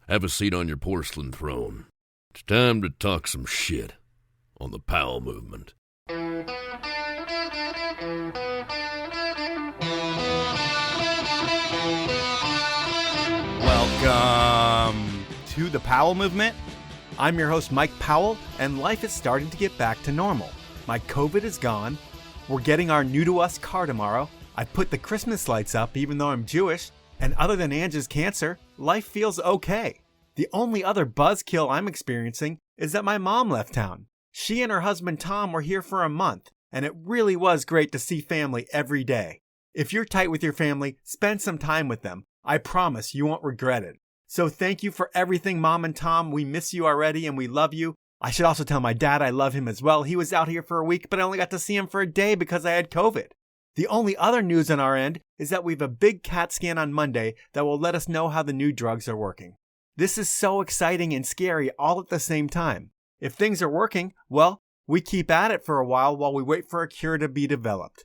Have a seat on your porcelain throne. It's time to talk some shit on the Powell movement. Welcome to the Powell movement. I'm your host, Mike Powell, and life is starting to get back to normal. My COVID is gone. We're getting our new to us car tomorrow. I put the Christmas lights up even though I'm Jewish. And other than Ange's cancer, life feels okay. The only other buzzkill I'm experiencing is that my mom left town. She and her husband Tom were here for a month, and it really was great to see family every day. If you're tight with your family, spend some time with them. I promise you won't regret it. So thank you for everything, Mom and Tom. We miss you already and we love you. I should also tell my dad I love him as well. He was out here for a week, but I only got to see him for a day because I had COVID. The only other news on our end is that we have a big CAT scan on Monday that will let us know how the new drugs are working. This is so exciting and scary all at the same time. If things are working, well, we keep at it for a while we wait for a cure to be developed.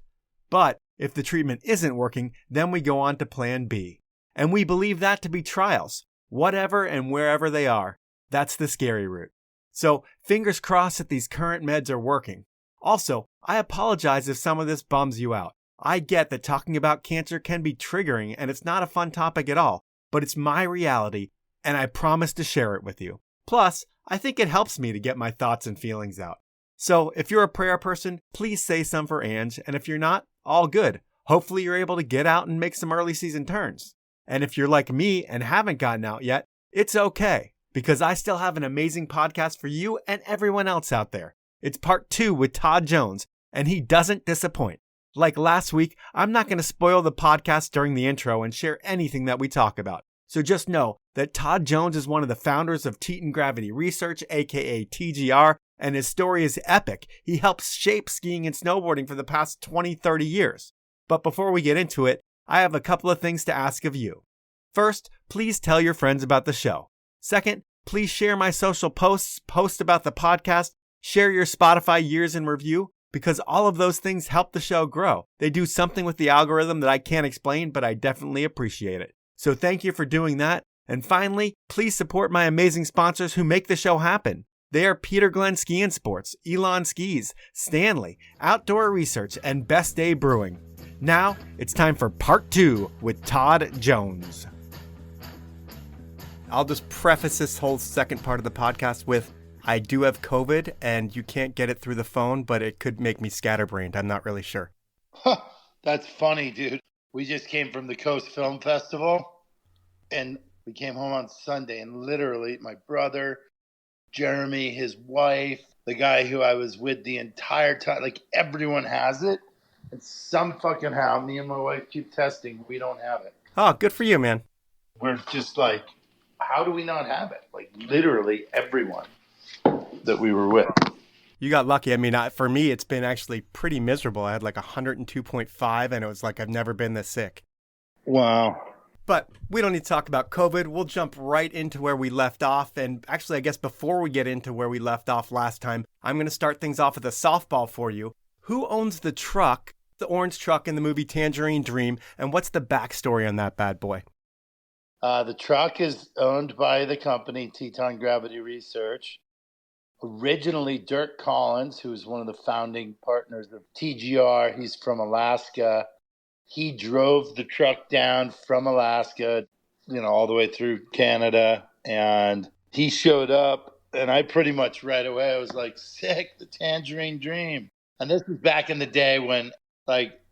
But if the treatment isn't working, then we go on to plan B. And we believe that to be trials, whatever and wherever they are. That's the scary route. So fingers crossed that these current meds are working. Also, I apologize if some of this bums you out. I get that talking about cancer can be triggering and it's not a fun topic at all, but it's my reality and I promise to share it with you. Plus, I think it helps me to get my thoughts and feelings out. So if you're a prayer person, please say some for Ange, and if you're not, all good. Hopefully you're able to get out and make some early season turns. And if you're like me and haven't gotten out yet, it's okay, because I still have an amazing podcast for you and everyone else out there. It's part 2 with Todd Jones, and he doesn't disappoint. Like last week, I'm not going to spoil the podcast during the intro and share anything that we talk about. So just know that Todd Jones is one of the founders of Teton Gravity Research, aka TGR, and his story is epic. He helped shape skiing and snowboarding for the past 20-30 years. But before we get into it, I have a couple of things to ask of you. First, please tell your friends about the show. Second, please share my social posts, post about the podcast, share your Spotify years in review, because all of those things help the show grow. They do something with the algorithm that I can't explain, but I definitely appreciate it. So thank you for doing that. And finally, please support my amazing sponsors who make the show happen. They are Peter Glenn Ski and Sports, Elan Skis, Stanley, Outdoor Research, and Best Day Brewing. Now, it's time for part 2 with Todd Jones. I'll just preface this whole second part of the podcast with, I do have COVID, and you can't get it through the phone, but it could make me scatterbrained. I'm not really sure. That's funny, dude. We just came from the Coast Film Festival, and we came home on Sunday, and literally my brother, Jeremy, his wife, the guy who I was with the entire time, like everyone has it. And some fucking how me and my wife keep testing. We don't have it. Oh, good for you, man. We're just like, how do we not have it? Like literally everyone that we were with. You got lucky. I mean, for me, it's been actually pretty miserable. I had like 102.5 and it was like I've never been this sick. Wow. But we don't need to talk about COVID. We'll jump right into where we left off. And actually, I guess before we get into where we left off last time, I'm going to start things off with a softball for you. Who owns the truck, the orange truck in the movie Tangerine Dream, and what's the backstory on that bad boy? The truck is owned by the company Teton Gravity Research. Originally, Dirk Collins, who's one of the founding partners of TGR, he's from Alaska. He drove the truck down from Alaska, all the way through Canada, and he showed up, and I pretty much right away, I was like, sick, the Tangerine Dream. And this was back in the day when,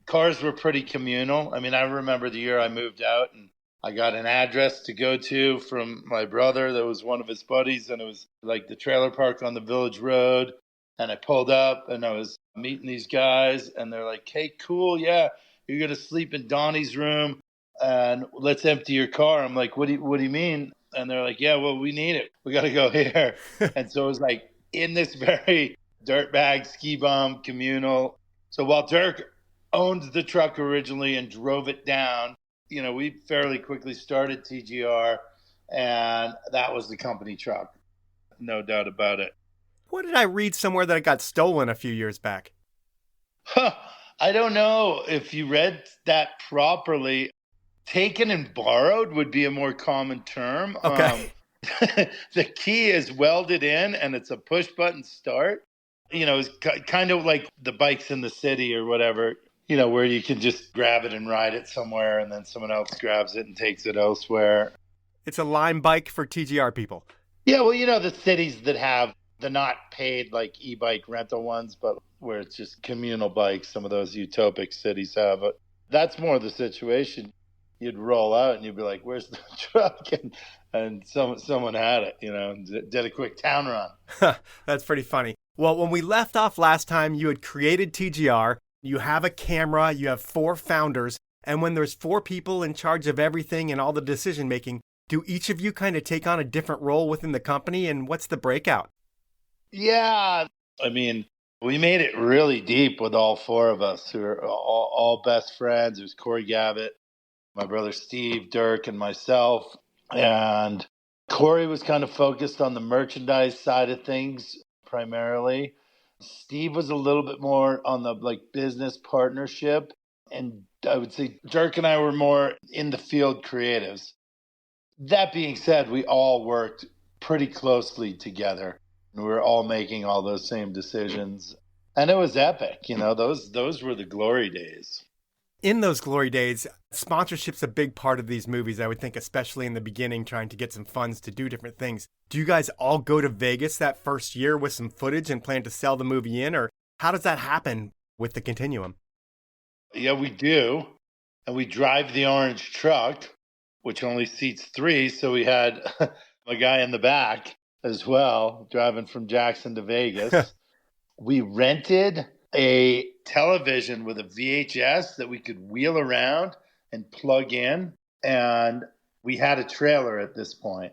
cars were pretty communal. I mean, I remember the year I moved out, and I got an address to go to from my brother that was one of his buddies, and it was like the trailer park on the village road. And I pulled up, and I was meeting these guys, and they're like, hey, cool, yeah, you're going to sleep in Donnie's room, and let's empty your car. I'm like, what do you mean? And they're like, yeah, well, we need it. We got to go here. And so it was like in this very dirtbag, ski bum, communal. So while Dirk owned the truck originally and drove it down, we fairly quickly started TGR, and that was the company truck. No doubt about it. What did I read somewhere that it got stolen a few years back? I don't know if you read that properly. Taken and borrowed would be a more common term. Okay. The key is welded in and it's a push button start. It's kind of like the bikes in the city or whatever, where you can just grab it and ride it somewhere and then someone else grabs it and takes it elsewhere. It's a Lime bike for TGR people. Yeah, well, the cities that have the not paid like e-bike rental ones, but where it's just communal bikes, some of those utopic cities have it. That's more the situation. You'd roll out and you'd be like, where's the truck? And someone had it, did a quick town run. That's pretty funny. Well, when we left off last time, you had created TGR. You have a camera, you have 4 founders, and when there's 4 people in charge of everything and all the decision making, do each of you kind of take on a different role within the company, and what's the breakout? Yeah, I mean, we made it really deep with all 4 of us who are all best friends. It was Corey Gavitt, my brother Steve, Dirk, and myself. And Corey was kind of focused on the merchandise side of things primarily. Steve was a little bit more on the business partnership. And I would say Dirk and I were more in the field creatives. That being said, we all worked pretty closely together. We were all making all those same decisions. And it was epic. Those were the glory days. In those glory days, sponsorship's a big part of these movies, I would think, especially in the beginning, trying to get some funds to do different things. Do you guys all go to Vegas that first year with some footage and plan to sell the movie in? Or how does that happen with the Continuum? Yeah, we do. And we drive the orange truck, which only seats 3. So we had a guy in the back as well, driving from Jackson to Vegas. We rented a television with a VHS that we could wheel around and plug in. And we had a trailer at this point.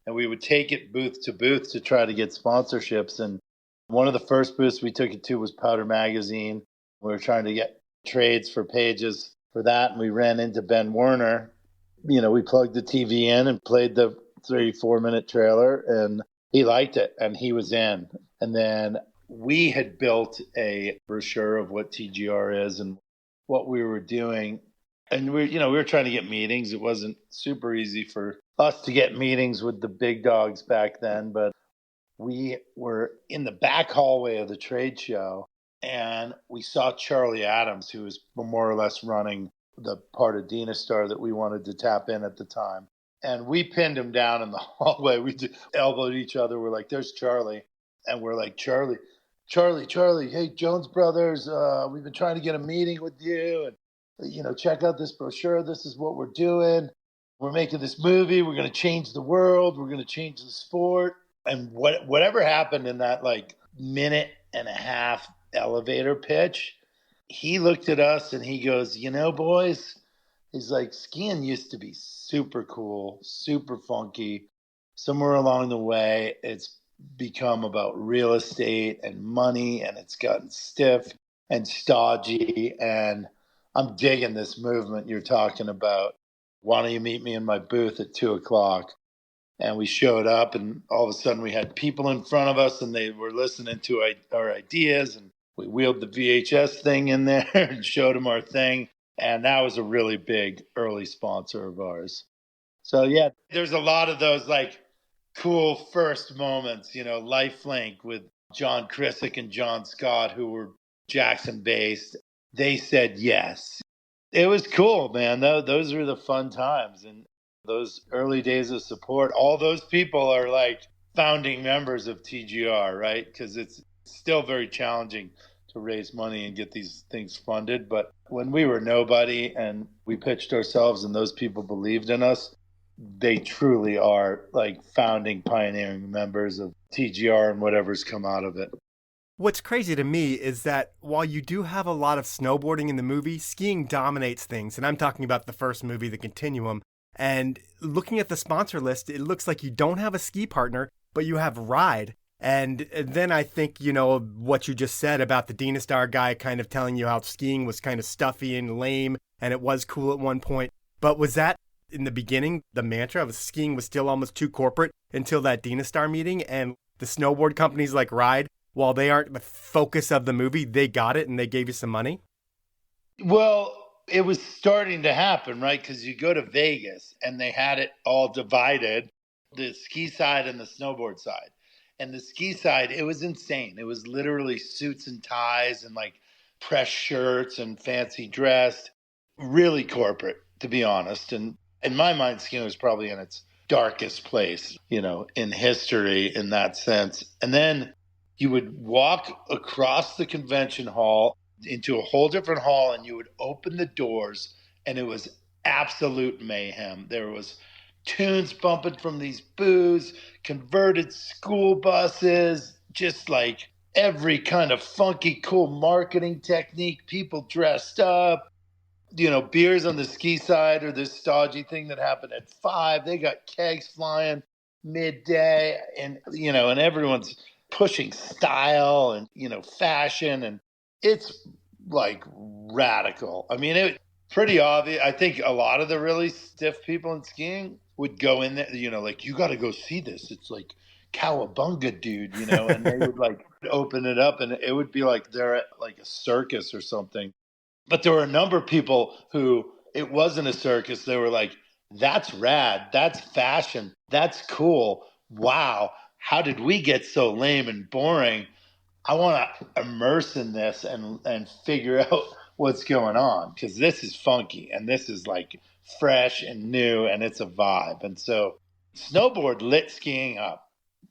And we would take it booth to booth to try to get sponsorships. And one of the first booths we took it to was Powder Magazine. We were trying to get trades for pages for that. And we ran into Ben Werner. We plugged the TV in and played the 3-4 minute trailer. And he liked it. And he was in. And then we had built a brochure of what TGR is and what we were doing. And we were trying to get meetings. It wasn't super easy for us to get meetings with the big dogs back then, but we were in the back hallway of the trade show and we saw Charlie Adams, who was more or less running the part of Digital-ler that we wanted to tap in at the time. And we pinned him down in the hallway. We just elbowed each other. We're like, there's Charlie. And we're like, Charlie, hey, Jones Brothers, we've been trying to get a meeting with you. And, check out this brochure. This is what we're doing. We're making this movie. We're going to change the world. We're going to change the sport. And whatever happened in that minute and a half elevator pitch, he looked at us and he goes, boys, he's like, skiing used to be super cool, super funky. Somewhere along the way, it's become about real estate and money, and it's gotten stiff and stodgy. And I'm digging this movement you're talking about. Why don't you meet me in my booth at 2:00? And we showed up, and all of a sudden we had people in front of us, and they were listening to our ideas. And we wheeled the VHS thing in there and showed them our thing. And that was a really big early sponsor of ours. So yeah, there's a lot of those cool first moments, Lifelink with John Krisick and John Scott, who were Jackson based. They said yes. It was cool, man. Those were the fun times. And those early days of support, all those people are founding members of TGR, right? Because it's still very challenging to raise money and get these things funded. But when we were nobody and we pitched ourselves and those people believed in us, they truly are founding, pioneering members of TGR and whatever's come out of it. What's crazy to me is that while you do have a lot of snowboarding in the movie, skiing dominates things. And I'm talking about the first movie, The Continuum. And looking at the sponsor list, it looks like you don't have a ski partner, but you have Ride. And then I think, what you just said about the Digital-ler guy kind of telling you how skiing was kind of stuffy and lame, and it was cool at one point. But was that in the beginning, the mantra of skiing was still almost too corporate until that Digital-ler meeting, and the snowboard companies like Ride, while they aren't the focus of the movie, they got it and they gave you some money? Well, it was starting to happen, right? Because you go to Vegas and they had it all divided. the ski side and the snowboard side. And the ski side, it was insane. It was literally suits and ties and like press shirts and fancy dress, really corporate, to be honest. And in my mind, skiing was probably in its darkest place, in history in that sense. And then you would walk across the convention hall into a whole different hall and you would open the doors and it was absolute mayhem. There was tunes bumping from these booths, converted school buses, just like every kind of funky, cool marketing technique, people dressed up, beers on the ski side or this stodgy thing that happened at 5. They got kegs flying midday and everyone's pushing style and, fashion. And it's like radical. I mean, it pretty obvious. I think a lot of the really stiff people in skiing would go in there, like, you got to go see this. It's like cowabunga, dude, and they would like open it up and it would be like they're at like a circus or something. But there were a number of people who it wasn't a circus. They were like, that's rad. That's fashion. That's cool. Wow. How did we get so lame and boring? I want to immerse in this and figure out what's going on because this is funky and this is like fresh and new and it's a vibe. And so snowboard lit skiing up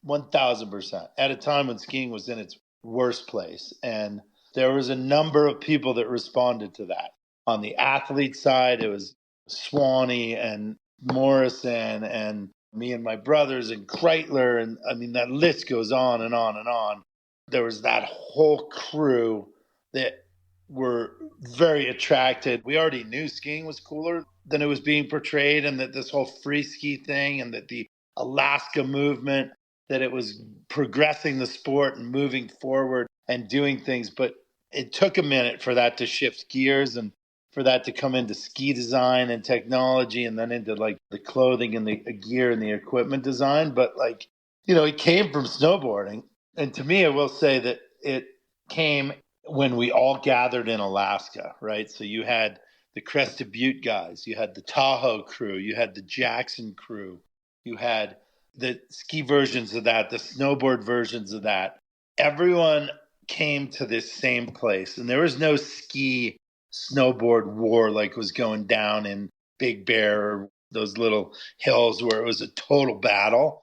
1,000% at a time when skiing was in its worst place. And there was a number of people that responded to that. On the athlete side, it was Swanee and Morrison and me and my brothers and Kreitler. And I mean, that list goes on and on and on. There was that whole crew that were very attracted. We already knew skiing was cooler than it was being portrayed, and that this whole free ski thing and that the Alaska movement, that it was progressing the sport and moving forward and doing things. But it took a minute for that to shift gears and for that to come into ski design and technology and then into like the clothing and the gear and the equipment design. But like, it came from snowboarding. And to me, I will say that it came when we all gathered in Alaska, right? So you had the Crested Butte guys, you had the Tahoe crew, you had the Jackson crew, you had the ski versions of that, the snowboard versions of that. Everyone came to this same place, and there was no ski snowboard war like was going down in Big Bear or those little hills where it was a total battle.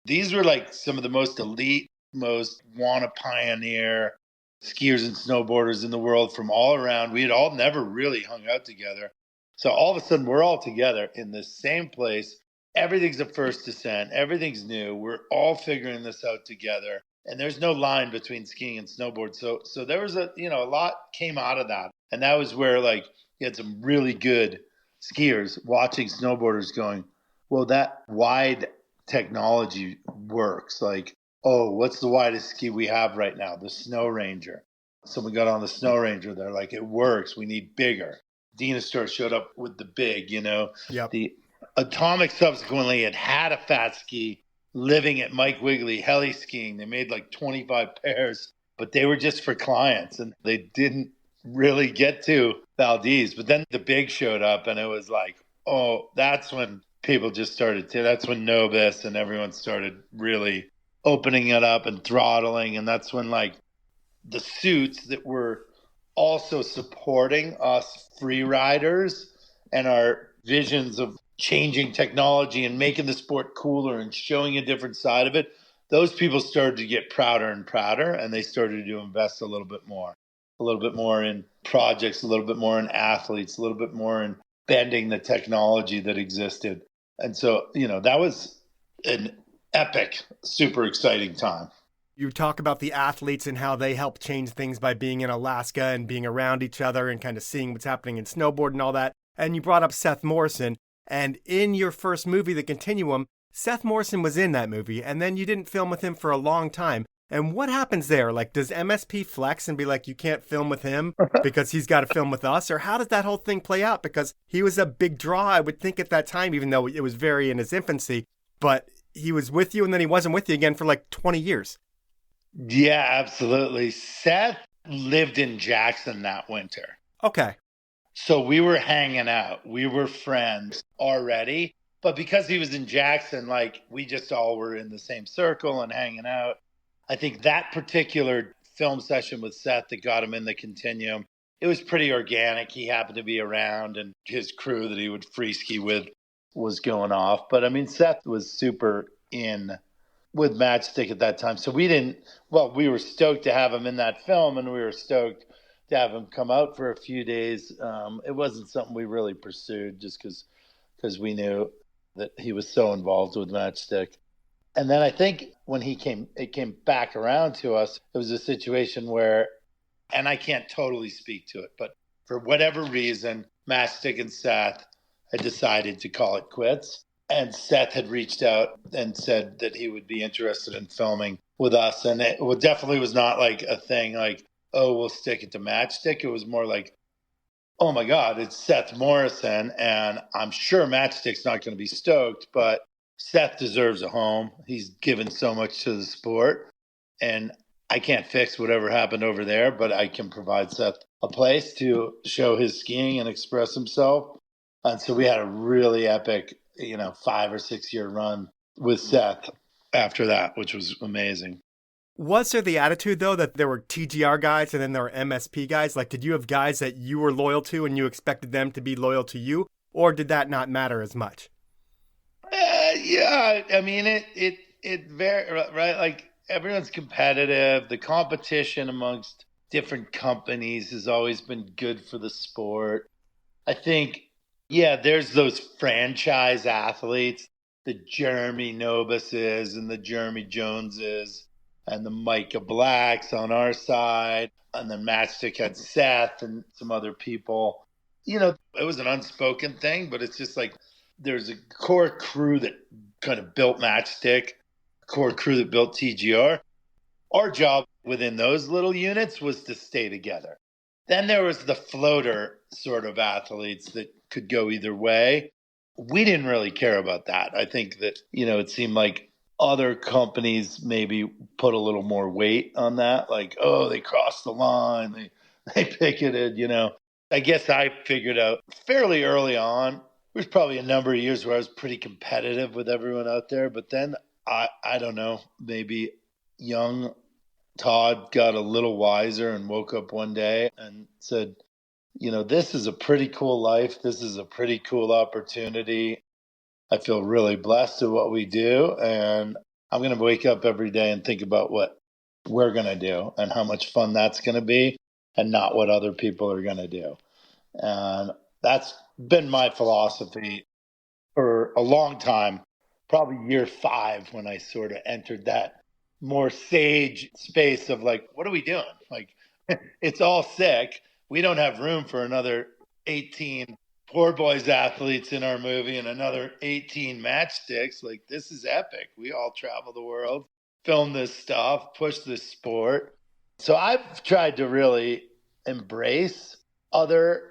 These were like some of the most elite, most want to pioneer skiers and snowboarders in the world from all around. We had all never really hung out together. So all of a sudden we're all together in the same place. Everything's a first descent. Everything's new. We're all figuring this out together. And there's no line between skiing and snowboard. So there was a lot came out of that. And that was where like you had some really good skiers watching snowboarders going, well, that wide technology works. Like, oh, what's the widest ski we have right now? The Snow Ranger. Someone got on the Snow Ranger. They're like, it works. We need bigger. Dinosaur showed up with the big, Yep. The Atomic subsequently had a fat ski living at Mike Wiggly heli skiing. They made like 25 pairs, but they were just for clients and they didn't really get to Valdez. But then the big showed up and it was like, oh, that's when people just started to, that's when Nobis and everyone started really opening it up and throttling. And that's when like the suits that were also supporting us free riders and our visions of changing technology and making the sport cooler and showing a different side of it, those people started to get prouder and prouder, and they started to invest a little bit more in projects, a little bit more in athletes, a little bit more in bending the technology that existed. And so, that was an epic, super exciting time. You talk about the athletes and how they help change things by being in Alaska and being around each other and kind of seeing what's happening in snowboard and all that. And you brought up Seth Morrison. And in your first movie, The Continuum, Seth Morrison was in that movie, and then you didn't film with him for a long time. And what happens there? Like, does MSP flex and be like, you can't film with him because he's got to film with us? Or how does that whole thing play out? Because he was a big draw, I would think, at that time, even though it was very in his infancy. But he was with you, and then he wasn't with you again for like 20 years. Yeah, absolutely. Seth lived in Jackson that winter. Okay. So we were hanging out. We were friends already. But because he was in Jackson, like we just all were in the same circle and hanging out. I think that particular film session with Seth that got him in the Continuum, it was pretty organic. He happened to be around and his crew that he would free ski with was going off. But I mean, Seth was super in with Matchstick at that time. So we were stoked to have him in that film, and we were stoked to have him come out for a few days. It wasn't something we really pursued just because we knew that he was so involved with Matchstick. And then I think when it came back around to us, it was a situation where, and I can't totally speak to it, but for whatever reason, Matchstick and Seth had decided to call it quits. And Seth had reached out and said that he would be interested in filming with us. And it definitely was not like a thing like, oh, we'll stick it to Matchstick. It was more like, oh my God, it's Seth Morrison. And I'm sure Matchstick's not going to be stoked, but Seth deserves a home. He's given so much to the sport. And I can't fix whatever happened over there, but I can provide Seth a place to show his skiing and express himself. And so we had a really epic, 5 or 6 year run with Seth after that, which was amazing. Was there the attitude, though, that there were TGR guys and then there were MSP guys? Like, did you have guys that you were loyal to and you expected them to be loyal to you? Or did that not matter as much? Yeah, I mean, it very, right? Like, everyone's competitive. The competition amongst different companies has always been good for the sport. I think, yeah, there's those franchise athletes, the Jeremy Nobises and the Jeremy Joneses and the Micah Blacks on our side. And then Matchstick had Seth and some other people. It was an unspoken thing, but it's just like there's a core crew that kind of built Matchstick, core crew that built TGR. Our job within those little units was to stay together. Then there was the floater sort of athletes that could go either way. We didn't really care about that. I think that, it seemed like other companies maybe put a little more weight on that. Like, oh, they crossed the line. They picketed, I guess I figured out fairly early on. There was probably a number of years where I was pretty competitive with everyone out there. But then, I don't know, maybe young Todd got a little wiser and woke up one day and said, this is a pretty cool life. This is a pretty cool opportunity. I feel really blessed at what we do. And I'm going to wake up every day and think about what we're going to do and how much fun that's going to be and not what other people are going to do. And that's been my philosophy for a long time, probably year 5 when I sort of entered that more sage space of like, what are we doing? Like, it's all sick. We don't have room for another 18 poor boys athletes in our movie and another 18 Matchsticks. Like, this is epic. We all travel the world, film this stuff, push this sport. So I've tried to really embrace other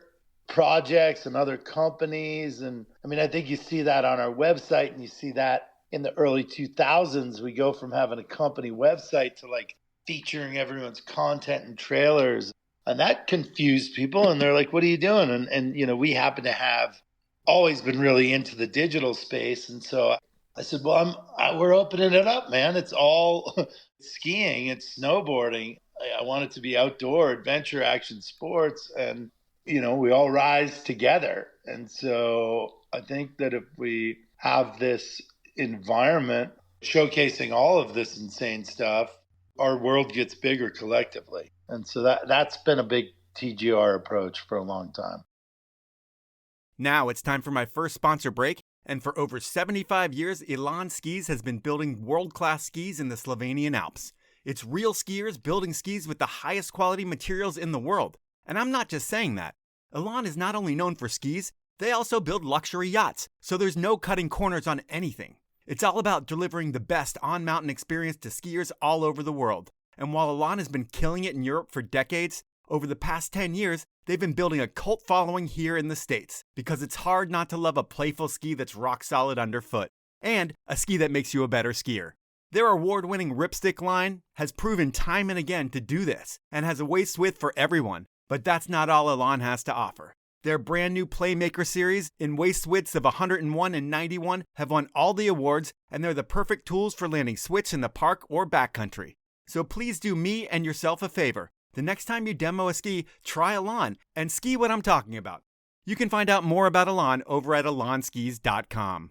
projects and other companies. And I mean, I think you see that on our website, and you see that in the early 2000s. We go from having a company website to like featuring everyone's content and trailers. And that confused people. And they're like, what are you doing? And we happen to have always been really into the digital space. And so I said, well, we're opening it up, man. It's all skiing. It's snowboarding. I want it to be outdoor, adventure, action sports. And, we all rise together. And so I think that if we have this environment showcasing all of this insane stuff, our world gets bigger collectively. And so that's been a big TGR approach for a long time. Now it's time for my first sponsor break. And for over 75 years, Elan Skis has been building world-class skis in the Slovenian Alps. It's real skiers building skis with the highest quality materials in the world. And I'm not just saying that. Elan is not only known for skis, they also build luxury yachts, so there's no cutting corners on anything. It's all about delivering the best on-mountain experience to skiers all over the world. And while Elan has been killing it in Europe for decades, over the past 10 years, they've been building a cult following here in the States because it's hard not to love a playful ski that's rock solid underfoot and a ski that makes you a better skier. Their award-winning Ripstick line has proven time and again to do this and has a waist width for everyone. But that's not all Elan has to offer. Their brand new Playmaker series in waist widths of 101 and 91 have won all the awards, and they're the perfect tools for landing switch in the park or backcountry. So please do me and yourself a favor. The next time you demo a ski, try Elan and ski what I'm talking about. You can find out more about Elan over at elanskis.com.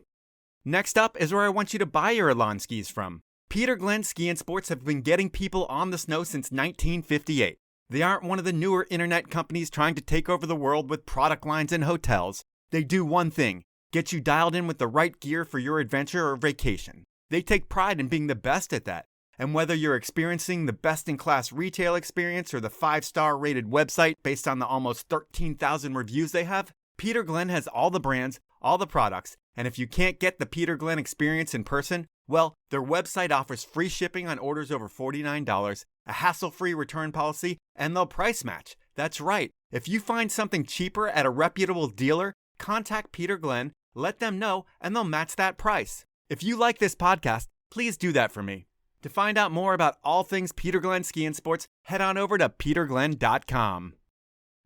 Next up is where I want you to buy your Elan skis from. Peter Glenn Ski and Sports have been getting people on the snow since 1958. They aren't one of the newer internet companies trying to take over the world with product lines and hotels. They do one thing, get you dialed in with the right gear for your adventure or vacation. They take pride in being the best at that. And whether you're experiencing the best-in-class retail experience or the 5-star rated website based on the almost 13,000 reviews they have, Peter Glenn has all the brands, all the products, and if you can't get the Peter Glenn experience in person, well, their website offers free shipping on orders over $49, a hassle-free return policy, and they'll price match. That's right. If you find something cheaper at a reputable dealer, contact Peter Glenn, let them know, and they'll match that price. If you like this podcast, please do that for me. To find out more about all things Peter Glenn Ski and Sports, head on over to peterglenn.com.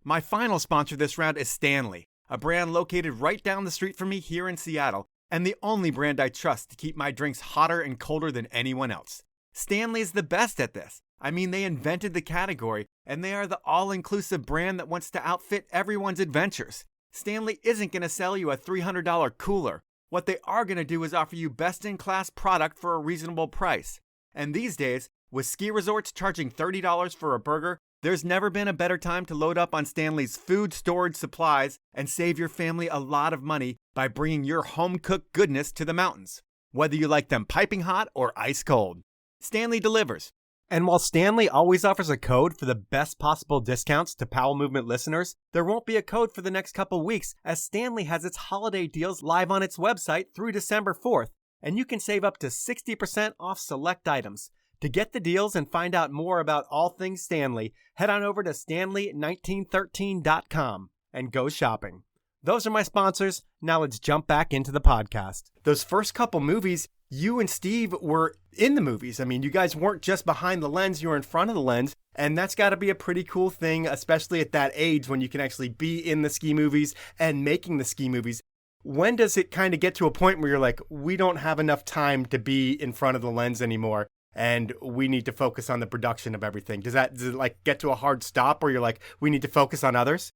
My final sponsor this round is Stanley, a brand located right down the street from me here in Seattle, and the only brand I trust to keep my drinks hotter and colder than anyone else. Stanley is the best at this. I mean, they invented the category, and they are the all-inclusive brand that wants to outfit everyone's adventures. Stanley isn't going to sell you a $300 cooler. What they are going to do is offer you best-in-class product for a reasonable price. And these days, with ski resorts charging $30 for a burger, there's never been a better time to load up on Stanley's food storage supplies and save your family a lot of money by bringing your home-cooked goodness to the mountains, whether you like them piping hot or ice cold. Stanley delivers. And while Stanley always offers a code for the best possible discounts to Powell Movement listeners, there won't be a code for the next couple weeks as Stanley has its holiday deals live on its website through December 4th, and you can save up to 60% off select items. To get the deals and find out more about all things Stanley, head on over to stanley1913.com and go shopping. Those are my sponsors. Now let's jump back into the podcast. Those first couple movies, you and Steve were in the movies. I mean, you guys weren't just behind the lens, you were in front of the lens. And that's got to be a pretty cool thing, especially at that age when you can actually be in the ski movies and making the ski movies. When does it kind of get to a point where you're like, we don't have enough time to be in front of the lens anymore and we need to focus on the production of everything? Does it like get to a hard stop where you're like, we need to focus on others?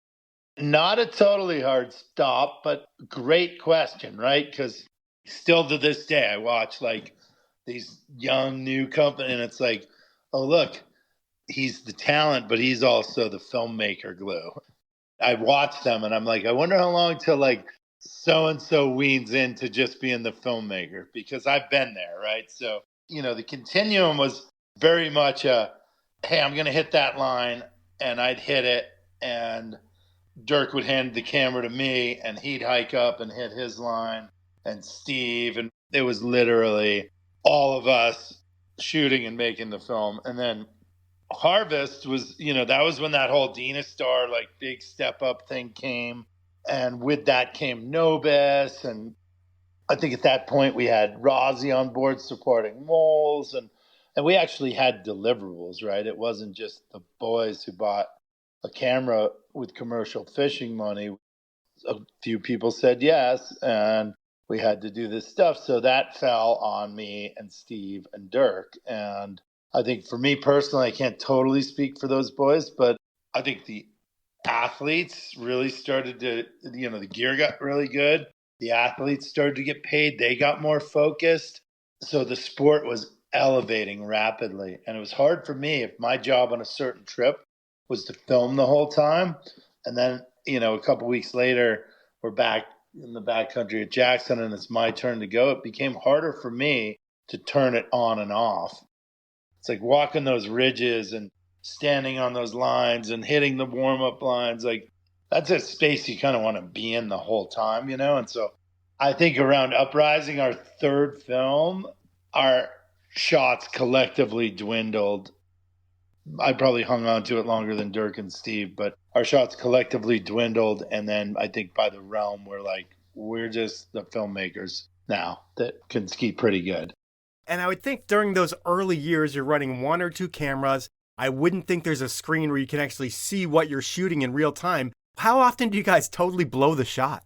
Not a totally hard stop, but great question, right? Because still to this day, I watch like these young new company and it's like, oh, look, he's the talent, but he's also the filmmaker glue. I watch them and I'm like, I wonder how long till like so-and-so weans into just being the filmmaker, because I've been there, right? So, you know, the Continuum was very much a, hey, I'm going to hit that line, and I'd hit it, and Dirk would hand the camera to me, and he'd hike up and hit his line, and Steve, and it was literally all of us shooting and making the film. And then Harvest was, you know, that was when that whole Dina Star, like, big step-up thing came. And with that came Nobis. And I think at that point we had Rozzy on board supporting Moles. And we actually had deliverables, right? It wasn't just the boys who bought a camera with commercial fishing money. A few people said yes, and we had to do this stuff. So that fell on me and Steve and Dirk. And I think for me personally, I can't totally speak for those boys, but I think the athletes really started to, you know, the gear got really good. The athletes started to get paid. They got more focused. So the sport was elevating rapidly. And it was hard for me if my job on a certain trip was to film the whole time. And then, you know, a couple weeks later, we're back in the backcountry at Jackson and it's my turn to go. It became harder for me to turn it on and off. It's like walking those ridges and standing on those lines and hitting the warm-up lines. Like, that's a space you kind of want to be in the whole time, you know? And so I think around Uprising, our third film, our shots collectively dwindled. I probably hung on to it longer than Dirk and Steve, but our shots collectively dwindled. And then I think by the realm, we're just the filmmakers now that can ski pretty good. And I would think during those early years, you're running one or two cameras. I wouldn't think there's a screen where you can actually see what you're shooting in real time. How often do you guys totally blow the shot?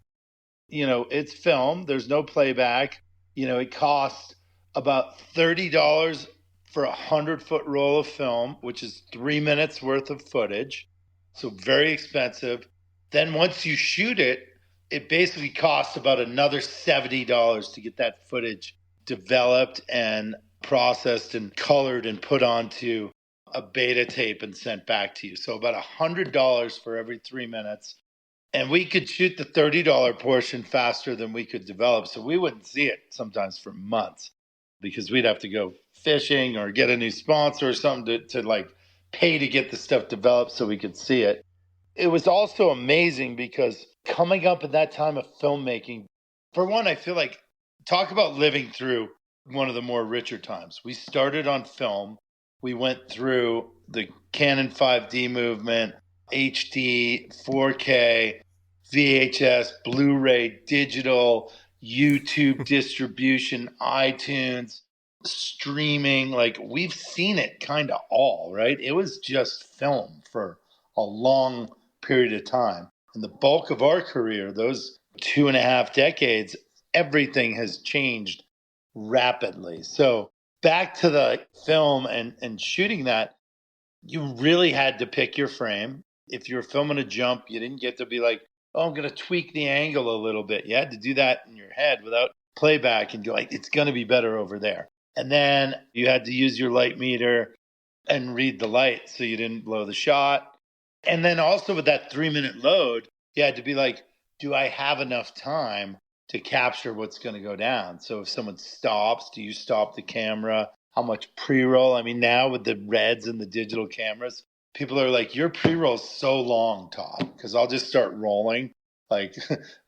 It's film. There's no playback. It costs about $30 for a 100-foot roll of film, which is 3 minutes worth of footage. So very expensive. Then once you shoot it, it basically costs about another $70 to get that footage developed and processed and colored and put onto a beta tape and sent back to you. So about $100 for every 3 minutes. And we could shoot the $30 portion faster than we could develop. So we wouldn't see it sometimes for months because we'd have to go fishing or get a new sponsor or something to like pay to get the stuff developed so we could see it. It was also amazing because coming up at that time of filmmaking, for one, I feel like talk about living through one of the more richer times. We started on film. We went through the Canon 5D movement, HD, 4K, VHS, Blu-ray, digital, YouTube distribution, iTunes, streaming. Like we've seen it kind of all, right? It was just film for a long period of time. And the bulk of our career, those 2.5 decades, everything has changed rapidly. So back to the film and shooting that, you really had to pick your frame. If you were filming a jump, you didn't get to be like, oh, I'm going to tweak the angle a little bit. You had to do that in your head without playback and go like, it's going to be better over there. And then you had to use your light meter and read the light so you didn't blow the shot. And then also with that 3-minute load, you had to be like, do I have enough time to capture what's going to go down? So if someone stops, do you stop the camera? How much pre-roll? I mean, now with the reds and the digital cameras, people are like, your pre-roll's so long, Todd, because I'll just start rolling like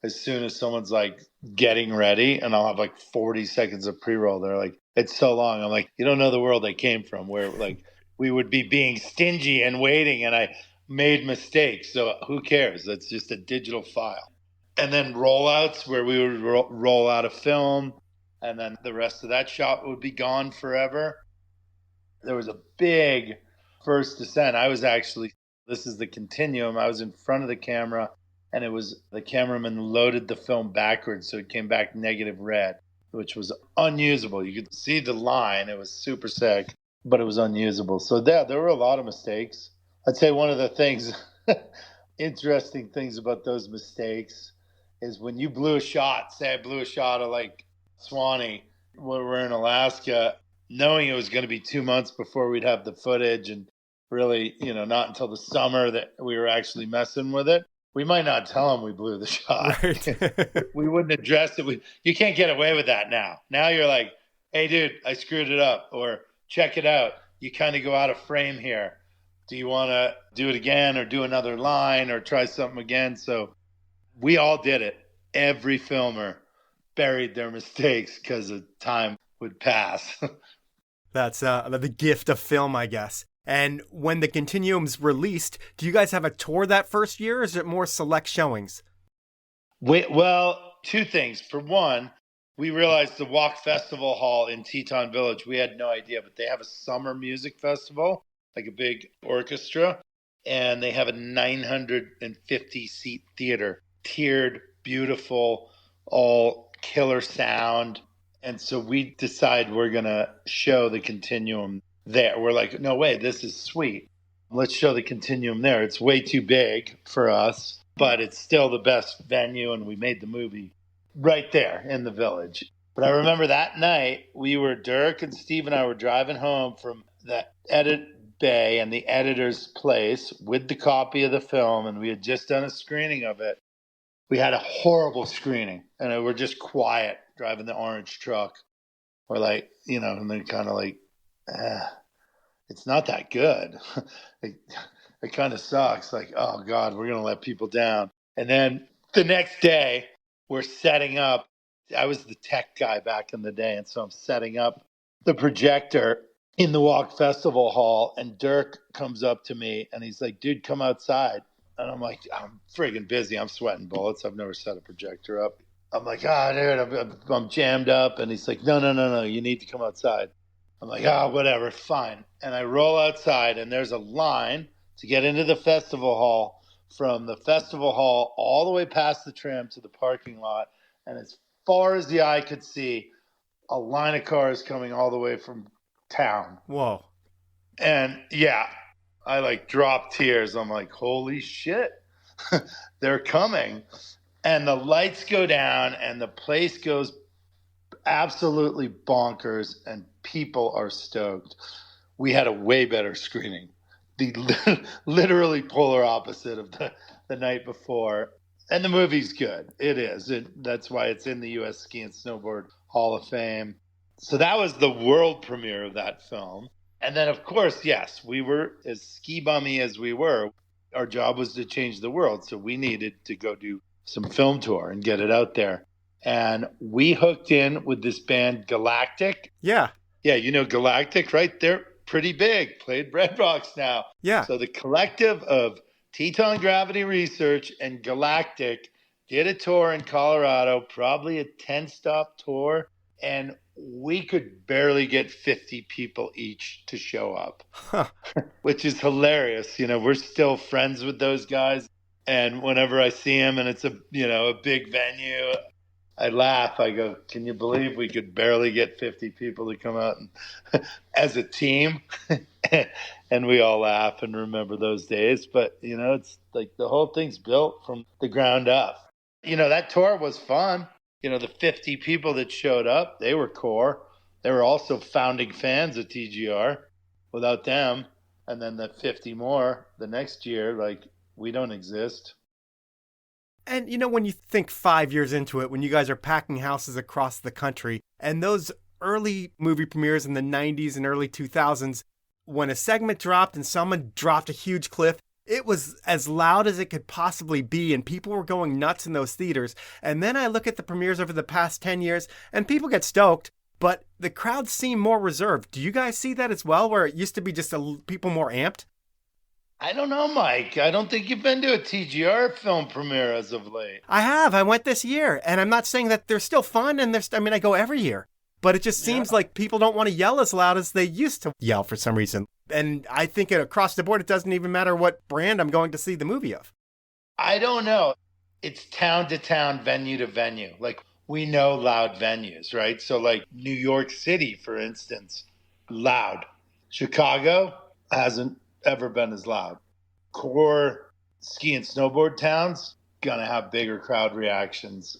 as soon as someone's like getting ready and I'll have like 40 seconds of pre-roll. They're like, it's so long. I'm like, you don't know the world I came from where like we would be being stingy and waiting and I made mistakes. So who cares? That's just a digital file. And then rollouts where we would roll out a film and then the rest of that shot would be gone forever. There was a big first descent. This is the Continuum. I was in front of the camera and it was the cameraman loaded the film backwards. So it came back negative red, which was unusable. You could see the line. It was super sick, but it was unusable. So there were a lot of mistakes. I'd say one of the things, interesting things about those mistakes is when you blew a shot, say I blew a shot of like Swanee, when we're in Alaska, knowing it was going to be 2 months before we'd have the footage and really, not until the summer that we were actually messing with it. We might not tell them we blew the shot. Right. We wouldn't address it. You can't get away with that now. Now you're like, hey, dude, I screwed it up, or check it out. You kind of go out of frame here. Do you want to do it again or do another line or try something again? So we all did it. Every filmer buried their mistakes because the time would pass. That's the gift of film, I guess. And when the Continuum's released, do you guys have a tour that first year, or is it more select showings? Well, two things. For one, we realized the Walk Festival Hall in Teton Village, we had no idea, but they have a summer music festival, like a big orchestra, and they have a 950-seat theater, tiered, beautiful, all killer sound. And so we decide we're going to show the Continuum there. We're like, no way, this is sweet. Let's show the Continuum there. It's way too big for us, but it's still the best venue, and we made the movie right there in the village. But I remember that night, Dirk and Steve and I were driving home from the edit bay and the editor's place with the copy of the film, and we had just done a screening of it. We had a horrible screening, and we're just quiet driving the orange truck. We're like, and then kind of like, it's not that good. It kind of sucks. Like, oh God, we're going to let people down. And then the next day we're setting up. I was the tech guy back in the day. And so I'm setting up the projector in the Walk Festival Hall. And Dirk comes up to me and he's like, dude, come outside. And I'm like, I'm friggin' busy. I'm sweating bullets. I've never set a projector up. I'm like, dude, I'm jammed up. And he's like, no, you need to come outside. I'm like, whatever, fine. And I roll outside, and there's a line to get into the festival hall from the festival hall all the way past the tram to the parking lot. And as far as the eye could see, a line of cars coming all the way from town. Whoa. And yeah, I like dropped tears. I'm like, holy shit, they're coming. And the lights go down and the place goes absolutely bonkers and people are stoked. We had a way better screening. The literally polar opposite of the night before. And the movie's good. It is. That's why it's in the U.S. Ski and Snowboard Hall of Fame. So that was the world premiere of that film. And then, of course, yes, we were as ski bummy as we were. Our job was to change the world. So we needed to go do some film tour and get it out there. And we hooked in with this band Galactic. Yeah. Yeah, you know Galactic, right? They're pretty big, played Red Rocks now. Yeah. So the collective of Teton Gravity Research and Galactic did a tour in Colorado, probably a 10-stop tour, and we could barely get 50 people each to show up, which is hilarious. You know, we're still friends with those guys, and whenever I see them and it's a big venue, I laugh. I go, can you believe we could barely get 50 people to come out and, as a team? And we all laugh and remember those days. But, it's like the whole thing's built from the ground up. That tour was fun. The 50 people that showed up, they were core. They were also founding fans of TGR. Without them, and then the 50 more the next year, like, we don't exist. And when you think 5 years into it, when you guys are packing houses across the country, and those early movie premieres in the 90s and early 2000s, when a segment dropped and someone dropped a huge cliff, it was as loud as it could possibly be, and people were going nuts in those theaters. And then I look at the premieres over the past 10 years, and people get stoked, but the crowds seem more reserved. Do you guys see that as well, where it used to be just people more amped? I don't know, Mike. I don't think you've been to a TGR film premiere as of late. I have. I went this year, and I'm not saying that they're still fun, and I go every year. But it just seems like people don't want to yell as loud as they used to yell for some reason. And I think across the board, it doesn't even matter what brand I'm going to see the movie of. I don't know. It's town to town, venue to venue. Like, we know loud venues, right? So like New York City, for instance, loud. Chicago hasn't ever been as loud. Core ski and snowboard towns, gonna have bigger crowd reactions.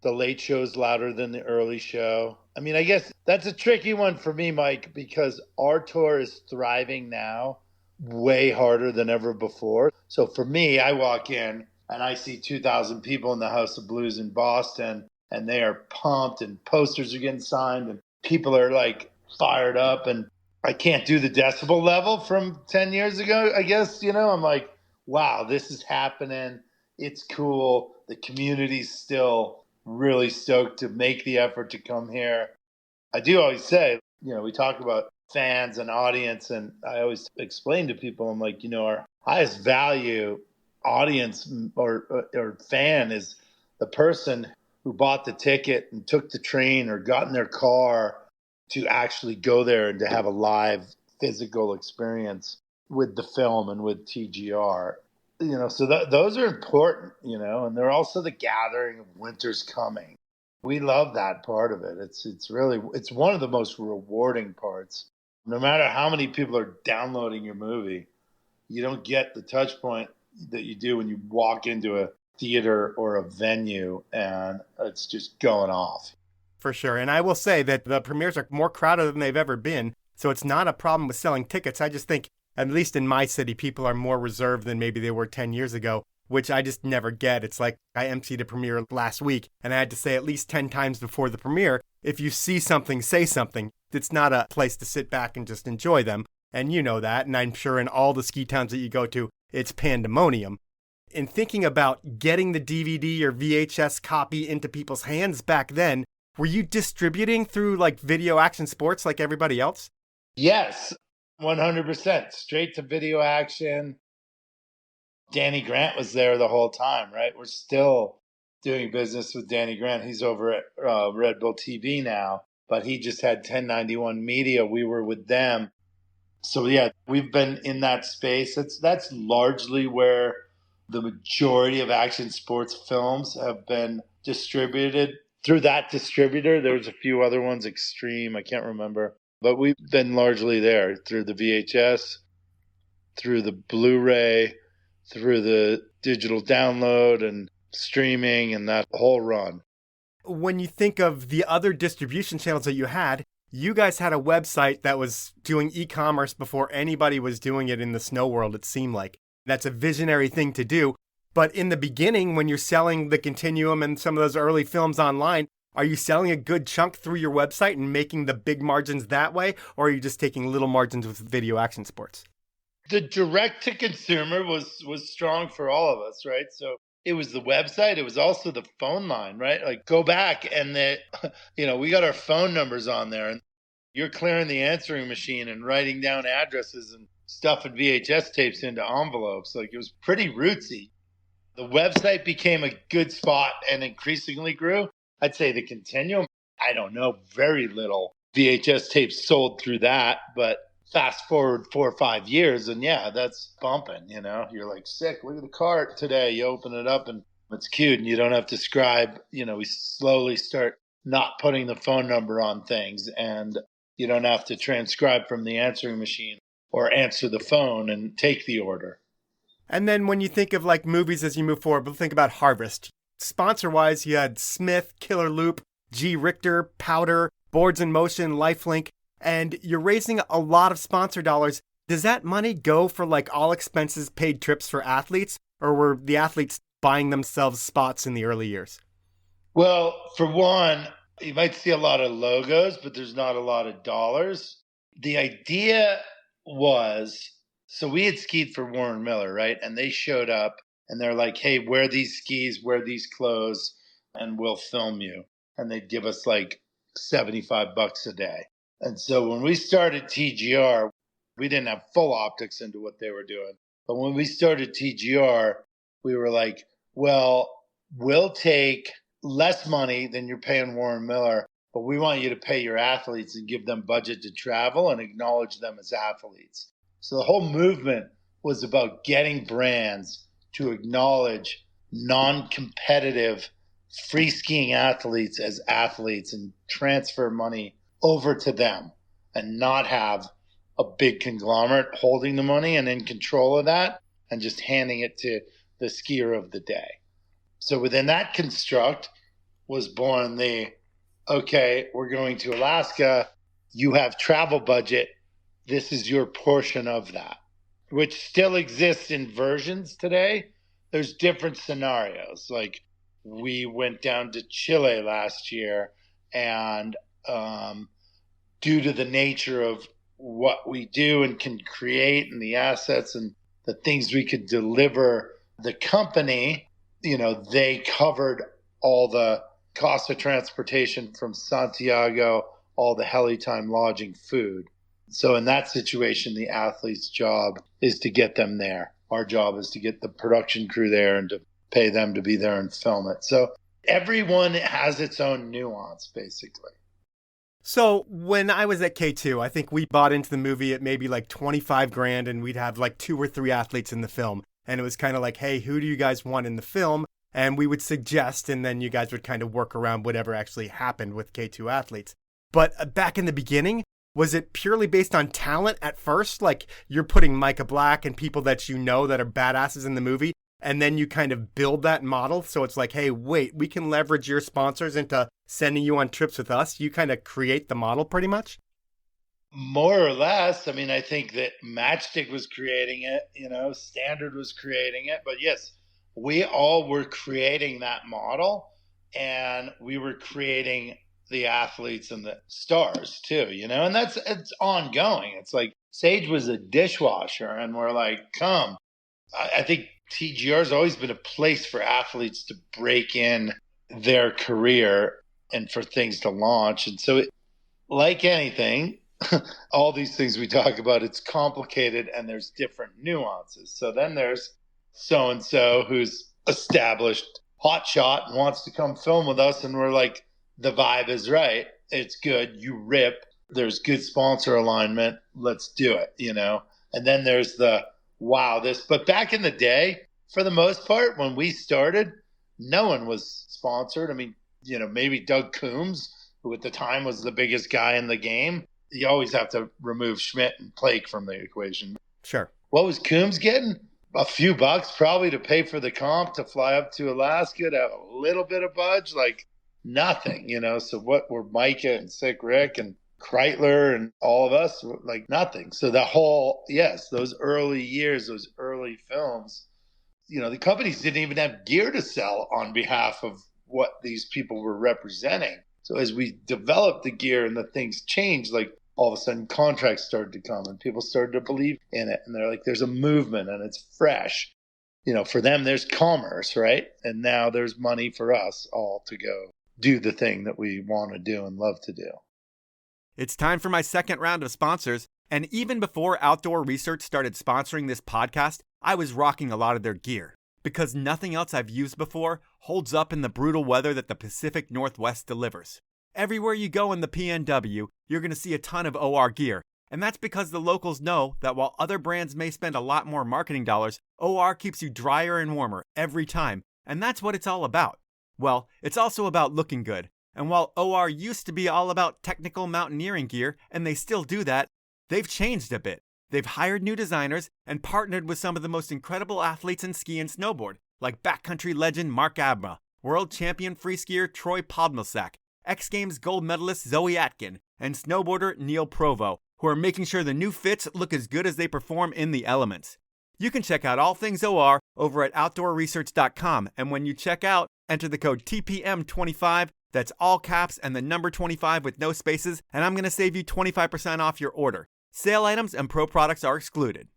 The late show's louder than the early show. I mean, I guess that's a tricky one for me, Mike, because our tour is thriving now way harder than ever before. So for me, I walk in and I see 2,000 people in the House of Blues in Boston, and they are pumped and posters are getting signed and people are like fired up, and I can't do the decibel level from 10 years ago, I guess. I'm like, wow, this is happening. It's cool. The community's still really stoked to make the effort to come here. I do always say, we talk about fans and audience, and I always explain to people, I'm like, our highest value audience or fan is the person who bought the ticket and took the train or got in their car to actually go there and to have a live physical experience with the film and with TGR. So those are important, and they're also the gathering of winter's coming. We love that part of it. It's one of the most rewarding parts. No matter how many people are downloading your movie, you don't get the touch point that you do when you walk into a theater or a venue and it's just going off. For sure. And I will say that the premieres are more crowded than they've ever been. So it's not a problem with selling tickets. I just think, at least in my city, people are more reserved than maybe they were 10 years ago, which I just never get. It's like I emceed a premiere last week, and I had to say at least 10 times before the premiere, if you see something, say something. It's not a place to sit back and just enjoy them. And you know that. And I'm sure in all the ski towns that you go to, it's pandemonium. In thinking about getting the DVD or VHS copy into people's hands back then, were you distributing through like Video Action Sports like everybody else? Yes, 100%. Straight to Video Action. Danny Grant was there the whole time, right? We're still doing business with Danny Grant. He's over at Red Bull TV now, but he just had 1091 Media. We were with them. So yeah, we've been in that space. That's largely where The majority of action sports films have been distributed through that distributor. There's a few other ones, Extreme, I can't remember. But we've been largely there through the VHS, through the Blu-ray, through the digital download and streaming and that whole run. When you think of the other distribution channels that you had, you guys had a website that was doing e-commerce before anybody was doing it in the snow world, it seemed like. That's a visionary thing to do. But in the beginning, when you're selling the Continuum and some of those early films online, are you selling a good chunk through your website and making the big margins that way? Or are you just taking little margins with video action sports? The direct to consumer was strong for all of us, right? So it was the website. It was also the phone line, right? Like go back and we got our phone numbers on there and you're clearing the answering machine and writing down addresses and stuffing VHS tapes into envelopes. Like it was pretty rootsy. The website became a good spot and increasingly grew. I'd say the Continuum, I don't know, very little VHS tapes sold through that, but fast forward 4 or 5 years and yeah, that's bumping, you're like, sick, look at the cart today. You open it up and it's cute and you don't have to scribe. We slowly start not putting the phone number on things and you don't have to transcribe from the answering machine or answer the phone and take the order. And then when you think of like movies as you move forward, but think about Harvest. Sponsor-wise, you had Smith, Killer Loop, G. Richter, Powder, Boards in Motion, Lifelink, and you're raising a lot of sponsor dollars. Does that money go for like all expenses paid trips for athletes, or were the athletes buying themselves spots in the early years? Well, for one, you might see a lot of logos, but there's not a lot of dollars. The idea was, so we had skied for Warren Miller, right? And they showed up and they're like, hey, wear these skis, wear these clothes, and we'll film you. And they'd give us like $75 a day. And so when we started TGR, we didn't have full optics into what they were doing. But when we started TGR, we were like, well, we'll take less money than you're paying Warren Miller, but we want you to pay your athletes and give them budget to travel and acknowledge them as athletes. So the whole movement was about getting brands to acknowledge non-competitive free skiing athletes as athletes and transfer money over to them and not have a big conglomerate holding the money and in control of that and just handing it to the skier of the day. So within that construct was born okay, we're going to Alaska. You have travel budget. This is your portion of that, which still exists in versions today. There's different scenarios. Like we went down to Chile last year and due to the nature of what we do and can create and the assets and the things we could deliver the company, they covered all the cost of transportation from Santiago, all the heli time, lodging, food. So in that situation, the athlete's job is to get them there. Our job is to get the production crew there and to pay them to be there and film it. So everyone has its own nuance, basically. So when I was at K2, I think we bought into the movie at maybe like 25 grand and we'd have like 2 or 3 athletes in the film. And it was kind of like, hey, who do you guys want in the film? And we would suggest, and then you guys would kind of work around whatever actually happened with K2 athletes. But back in the beginning, was it purely based on talent at first? Like you're putting Micah Black and people that you know that are badasses in the movie, and then you kind of build that model. So it's like, hey, wait, we can leverage your sponsors into sending you on trips with us. You kind of create the model pretty much? More or less. I mean, I think that Matchstick was creating it, Standard was creating it. But yes, we all were creating that model and we were creating the athletes and the stars too, and it's ongoing. It's like Sage was a dishwasher and we're like, come. I think TGR has always been a place for athletes to break in their career and for things to launch. And so like anything, all these things we talk about, it's complicated and there's different nuances. So then there's so-and-so who's established hotshot and wants to come film with us. And we're like, the vibe is right. It's good. You rip. There's good sponsor alignment. Let's do it, And then there's the, wow, this. But back in the day, For the most part, when we started, no one was sponsored. I mean, maybe Doug Coombs, who at the time was the biggest guy in the game. You always have to remove Schmidt and Plake from the equation. Sure. What was Coombs getting? A few bucks probably to pay for the comp to fly up to Alaska to have a little bit of budge, like nothing, So what were Micah and Sick Rick and Kreitler and all of us? Like nothing. So those early years, those early films, the companies didn't even have gear to sell on behalf of what these people were representing. So as we developed the gear and the things changed, like all of a sudden contracts started to come and people started to believe in it. And they're like, there's a movement and it's fresh. For them, there's commerce, right? And now there's money for us all to go do the thing that we want to do and love to do. It's time for my second round of sponsors. And even before Outdoor Research started sponsoring this podcast, I was rocking a lot of their gear because nothing else I've used before holds up in the brutal weather that the Pacific Northwest delivers. Everywhere you go in the PNW, you're going to see a ton of OR gear. And that's because the locals know that while other brands may spend a lot more marketing dollars, OR keeps you drier and warmer every time. And that's what it's all about. Well, it's also about looking good. And while OR used to be all about technical mountaineering gear, and they still do that, they've changed a bit. They've hired new designers and partnered with some of the most incredible athletes in ski and snowboard, like backcountry legend Mark Abma, world champion free skier Troy Podmilsack, X Games gold medalist Zoe Atkin, and snowboarder Neil Provo, who are making sure the new fits look as good as they perform in the elements. You can check out all things OR over at outdoorresearch.com, and when you check out, enter the code TPM25, that's all caps and the number 25 with no spaces, and I'm going to save you 25% off your order. Sale items and pro products are excluded.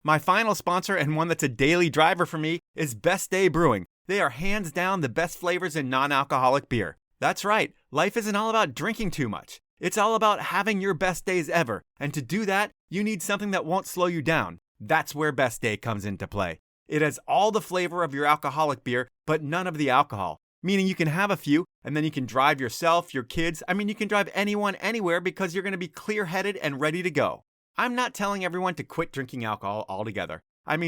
My final sponsor, and one that's a daily driver for me, is Best Day Brewing. They are hands down the best flavors in non-alcoholic beer. That's right, life isn't all about drinking too much. It's all about having your best days ever, and to do that, you need something that won't slow you down. That's where Best Day comes into play. It has all the flavor of your alcoholic beer, but none of the alcohol. Meaning you can have a few, and then you can drive yourself, your kids. You can drive anyone anywhere because you're going to be clear-headed and ready to go. I'm not telling everyone to quit drinking alcohol altogether.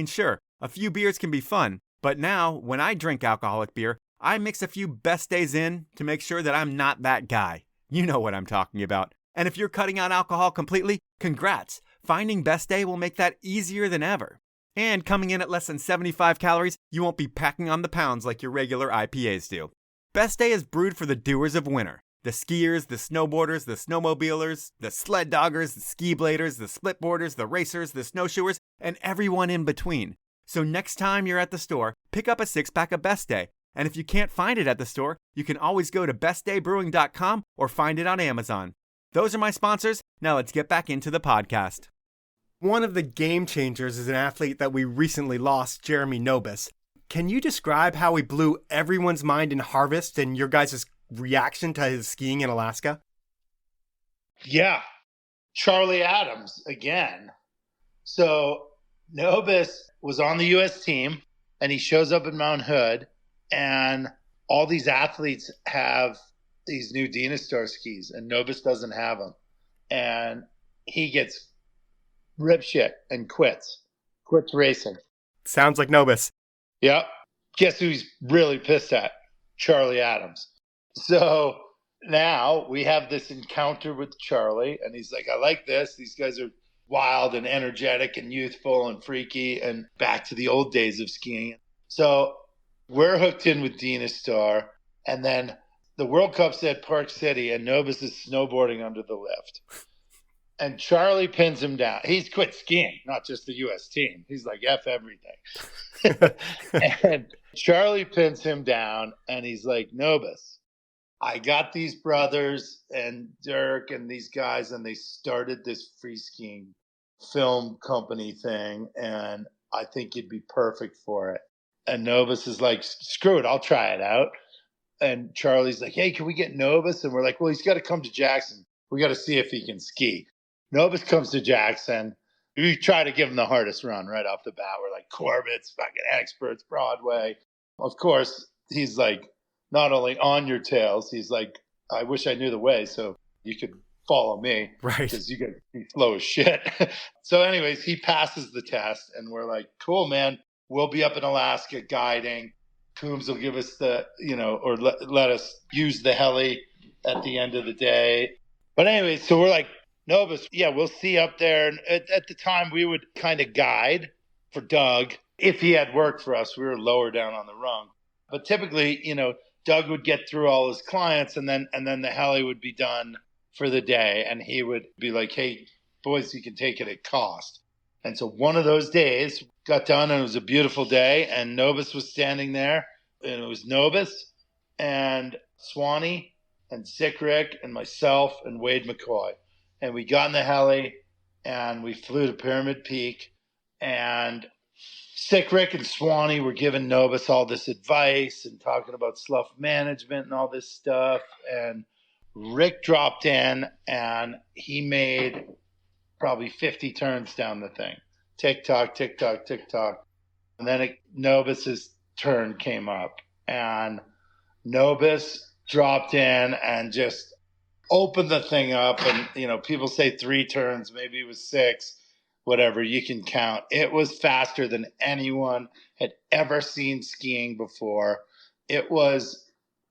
Sure, a few beers can be fun, but now, when I drink alcoholic beer, I mix a few Best Days in to make sure that I'm not that guy. You know what I'm talking about. And if you're cutting out alcohol completely, congrats. Finding Best Day will make that easier than ever. And coming in at less than 75 calories, you won't be packing on the pounds like your regular IPAs do. Best Day is brewed for the doers of winter. The skiers, the snowboarders, the snowmobilers, the sled doggers, the ski bladers, the splitboarders, the racers, the snowshoers, and everyone in between. So next time you're at the store, pick up a 6-pack of Best Day. And if you can't find it at the store, you can always go to bestdaybrewing.com or find it on Amazon. Those are my sponsors. Now let's get back into the podcast. One of the game changers is an athlete that we recently lost, Jeremy Nobis. Can you describe how he blew everyone's mind in Harvest and your guys' reaction to his skiing in Alaska? Yeah. Charlie Adams again. So Nobis was on the U.S. team and he shows up in Mount Hood and all these athletes have these new Dynastar skis and Nobis doesn't have them. And he gets rip shit and quits racing. Sounds like Nobis. Yep. Guess who he's really pissed at? Charlie Adams. So now we have this encounter with Charlie, and he's like, I like this. These guys are wild and energetic and youthful and freaky and back to the old days of skiing. So we're hooked in with Dynastar, and then the World Cup's at Park City, and Nobis is snowboarding under the lift. And Charlie pins him down. He's quit skiing, not just the U.S. team. He's like, F everything. And Charlie pins him down, and he's like, Nobis, I got these brothers and Dirk and these guys, and they started this free skiing film company thing, and I think you'd be perfect for it. And Nobis is like, screw it, I'll try it out. And Charlie's like, hey, can we get Nobis? And we're like, well, he's got to come to Jackson. We got to see if he can ski. Nobis comes to Jackson. We try to give him the hardest run right off the bat. We're like, Corbett's, fucking experts, Broadway. Of course, he's like, not only on your tails, he's like, I wish I knew the way so you could follow me. Right. Because you could be slow as shit. So anyways, he passes the test, and we're like, cool, man. We'll be up in Alaska guiding. Coombs will give us or let us use the heli at the end of the day. But anyway, so we're like, Nobis, yeah, we'll see up there. And at the time, we would kind of guide for Doug. If he had worked for us, we were lower down on the rung. But typically, Doug would get through all his clients, and then the heli would be done for the day. And he would be like, hey, boys, you can take it at cost. And so one of those days got done, and it was a beautiful day, and Nobis was standing there, and it was Nobis and Swanee and Sick Rick and myself and Wade McCoy. And we got in the heli, and we flew to Pyramid Peak, and Sick Rick and Swanee were giving Nobis all this advice and talking about slough management and all this stuff. And Rick dropped in, and he made probably 50 turns down the thing. Tick-tock, tick-tock, tick-tock. And then Nobis's turn came up, and Nobis dropped in and just opened the thing up. And, people say 3 turns, maybe it was 6, whatever, you can count. It was faster than anyone had ever seen skiing before. It was,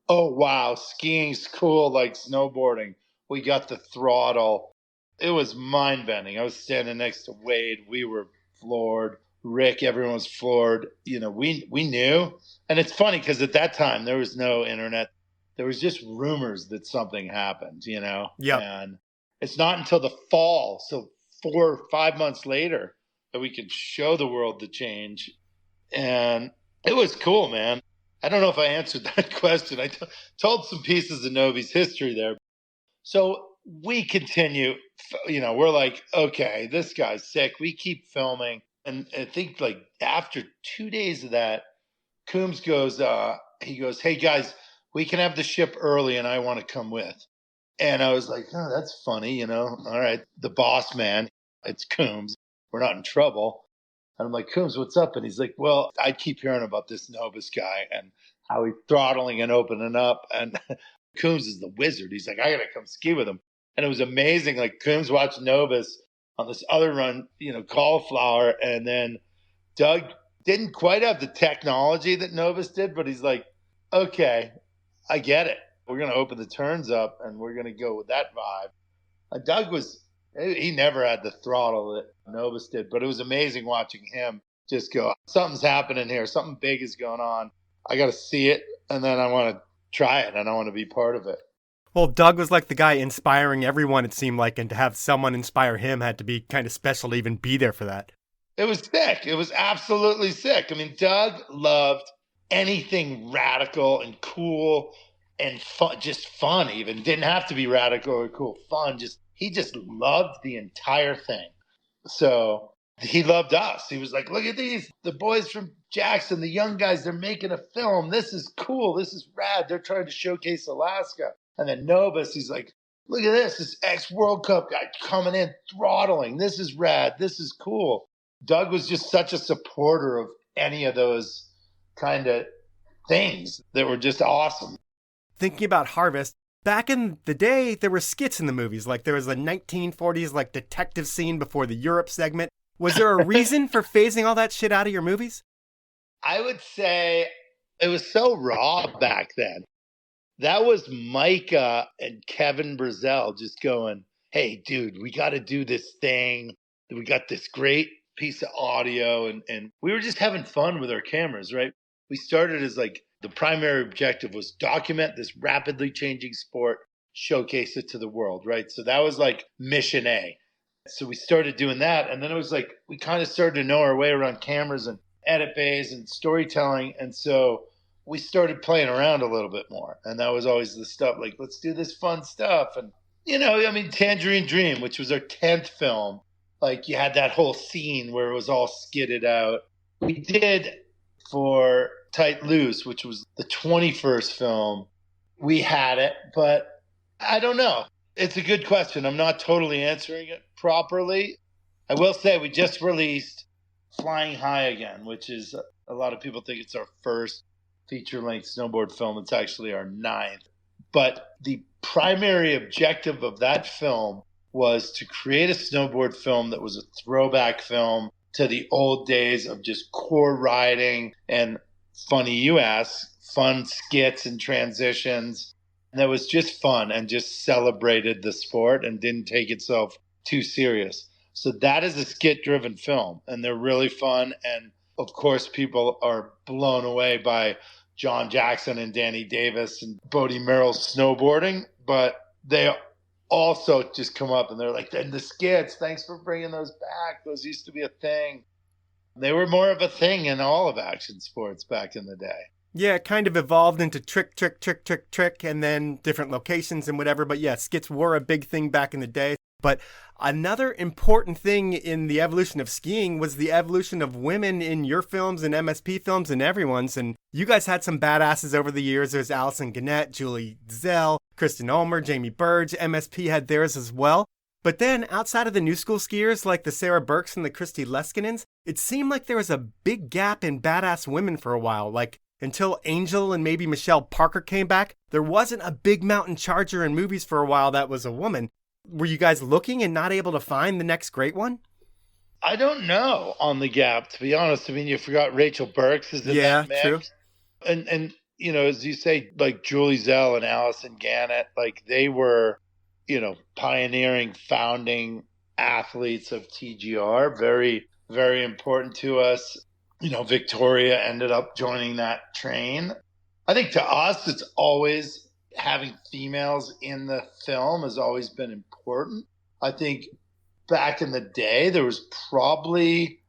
oh, wow, skiing's cool like snowboarding. We got the throttle. It was mind-bending. I was standing next to Wade. We were floored. Rick, everyone was floored. We knew. And it's funny because at that time, there was no internet. There was just rumors that something happened, Yeah. And it's not until the fall, so 4 or 5 months later, that we could show the world the change. And it was cool, man. I don't know if I answered that question. I told some pieces of Nobis history there. So we continue, we're like, okay, this guy's sick. We keep filming. And I think like after 2 days of that, Coombs goes, he goes, hey guys, we can have the ship early and I want to come with. And I was like, oh, that's funny, all right, the boss man, it's Coombs. We're not in trouble. And I'm like, Coombs, what's up? And he's like, well, I keep hearing about this Nobis guy and how he's throttling and opening up. And Coombs is the wizard. He's like, I got to come ski with him. And it was amazing. Like Coombs watched Nobis on this other run, cauliflower. And then Doug didn't quite have the technology that Nobis did, but he's like, okay, I get it. We're going to open the turns up and we're going to go with that vibe. Doug he never had the throttle that Nobis did, but it was amazing watching him just go, something's happening here. Something big is going on. I got to see it. And then I want to try it and I want to be part of it. Well, Doug was like the guy inspiring everyone, it seemed like, and to have someone inspire him had to be kind of special to even be there for that. It was sick. It was absolutely sick. I mean, Doug loved anything radical and cool and fun, just fun even. Didn't have to be radical or cool, fun. He just loved the entire thing. So he loved us. He was like, look at these, the boys from Jackson, the young guys, they're making a film. This is cool. This is rad. They're trying to showcase Alaska. And then Nobis, he's like, look at this ex-World Cup guy coming in, throttling. This is rad. This is cool. Doug was just such a supporter of any of those kind of things that were just awesome. Thinking about Harvest, back in the day, there were skits in the movies. Like there was a 1940s like detective scene before the Europe segment. Was there a reason for phasing all that shit out of your movies? I would say it was so raw back then. That was Micah and Kevin Brazel just going, hey, dude, we got to do this thing. We got this great piece of audio. And we were just having fun with our cameras, right? We started as like the primary objective was document this rapidly changing sport, showcase it to the world, right? So that was like mission A. So we started doing that. And then it was like we kind of started to know our way around cameras and edit bays and storytelling. And so we started playing around a little bit more. And that was always the stuff like, let's do this fun stuff. And, Tangerine Dream, which was our 10th film, like you had that whole scene where it was all skidded out. We did for Tight Loose, which was the 21st film. We had it, but I don't know. It's a good question. I'm not totally answering it properly. I will say we just released Flying High Again, which is a lot of people think it's our first feature-length snowboard film. It's actually our 9th. But the primary objective of that film was to create a snowboard film that was a throwback film to the old days of just core riding and funny you ask, fun skits and transitions. And that was just fun and just celebrated the sport and didn't take itself too serious. So that is a skit-driven film, and they're really fun. And of course, people are blown away by John Jackson and Danny Davis and Bodie Merrill's snowboarding, but they also just come up and they're like, and the skits, thanks for bringing those back. Those used to be a thing. They were more of a thing in all of action sports back in the day. Yeah, it kind of evolved into trick, and then different locations and whatever. But yeah, skits were a big thing back in the day. But another important thing in the evolution of skiing was the evolution of women in your films and MSP films and everyone's. And you guys had some badasses over the years. There's Alison Gannett, Julie Zell, Kristen Ulmer, Jamie Burge. MSP had theirs as well. But then outside of the new school skiers like the Sarah Burks and the Christy Leskinens, it seemed like there was a big gap in badass women for a while. Like until Angel and maybe Michelle Parker came back, there wasn't a big mountain charger in movies for a while that was a woman. Were you guys looking and not able to find the next great one? I don't know on the gap, to be honest. I mean, you forgot Rachel Burks is in that mix. True. And you know, as you say, like Julie Zell and Alison Gannett, like they were, you know, pioneering, founding athletes of TGR. Very, very important to us. You know, Victoria ended up joining that train. I think to us, it's always having females in the film has always been important. I think back in the day, there was probably,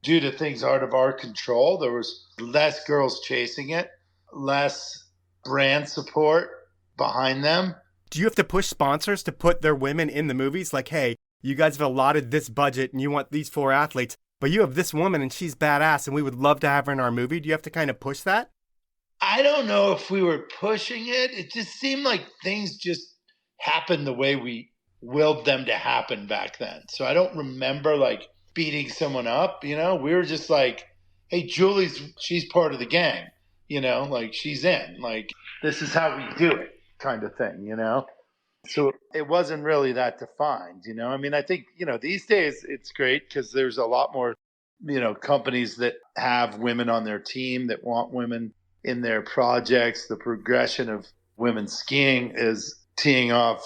due to things out of our control, there was less girls chasing it, less brand support behind them. Do you have to push sponsors to put their women in the movies? Like, hey, you guys have allotted this budget and you want these 4 athletes, but you have this woman and she's badass and we would love to have her in our movie. Do you have to kind of push that? I don't know if we were pushing it. It just seemed like things just happened the way we willed them to happen back then. So I don't remember like beating someone up, you know. We were just like, hey, she's part of the gang, you know, like she's in. Like, this is how we do it kind of thing, you know. So it wasn't really that defined, you know. I mean, I think, you know, these days it's great because there's a lot more, you know, companies that have women on their team that want women in their projects. The progression of women skiing is teeing off,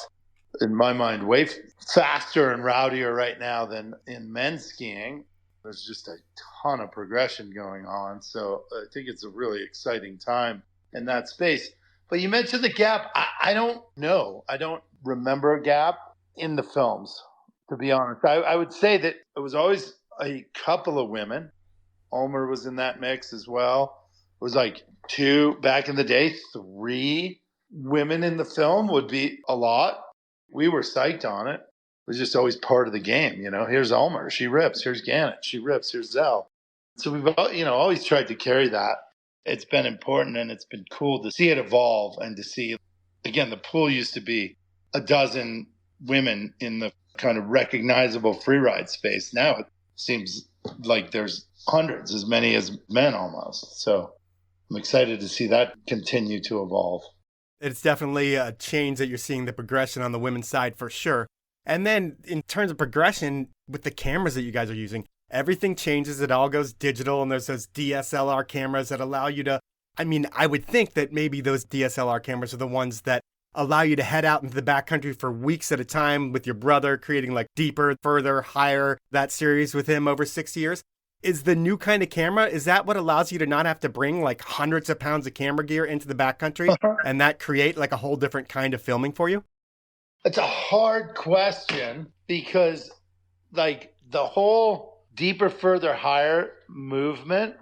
in my mind, way faster and rowdier right now than in men's skiing. There's just a ton of progression going on. So I think it's a really exciting time in that space. But you mentioned the gap. I don't know. I don't remember a gap in the films, to be honest. I would say that it was always a couple of women. Ulmer was in that mix as well. It was like 2 back in the day, 3 women in the film would be a lot. We were psyched on it. It was just always part of the game, you know. Here's Ulmer, she rips. Here's Gannett, she rips. Here's Zell. So we've, you know, always tried to carry that. It's been important and it's been cool to see it evolve and to see, again, the pool used to be a dozen women in the kind of recognizable freeride space. Now it seems like there's hundreds, as many as men almost. So I'm excited to see that continue to evolve. It's definitely a change that you're seeing the progression on the women's side for sure. And then in terms of progression with the cameras that you guys are using, everything changes. It all goes digital and there's those DSLR cameras that allow you to, I mean, I would think that maybe those DSLR cameras are the ones that allow you to head out into the backcountry for weeks at a time with your brother, creating like Deeper, Further, Higher, that series with him over 6 years. Is the new kind of camera, is that what allows you to not have to bring like hundreds of pounds of camera gear into the backcountry and that create like a whole different kind of filming for you? It's a hard question because like the whole Deeper, Further, Higher movement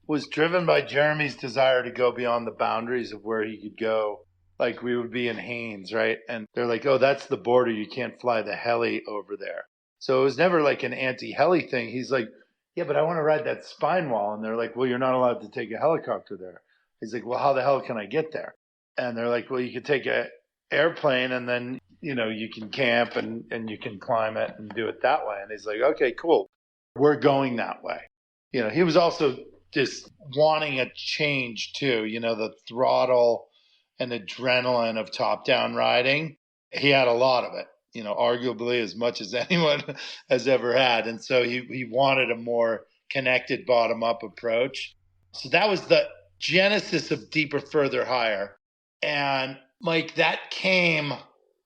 was driven by Jeremy's desire to go beyond the boundaries of where he could go. Like we would be in Haines, right? And they're like, oh, that's the border. You can't fly the heli over there. So it was never like an anti-heli thing. He's like, yeah, but I want to ride that spine wall. And they're like, well, you're not allowed to take a helicopter there. He's like, well, how the hell can I get there? And they're like, well, you could take an airplane and then, you know, you can camp and you can climb it and do it that way. And he's like, okay, cool. We're going that way. You know, he was also just wanting a change too, you know, the throttle and adrenaline of top-down riding. He had a lot of it, you know, arguably as much as anyone has ever had. And so he wanted a more connected bottom-up approach. So that was the genesis of Deeper, Further, Higher. And Mike, that came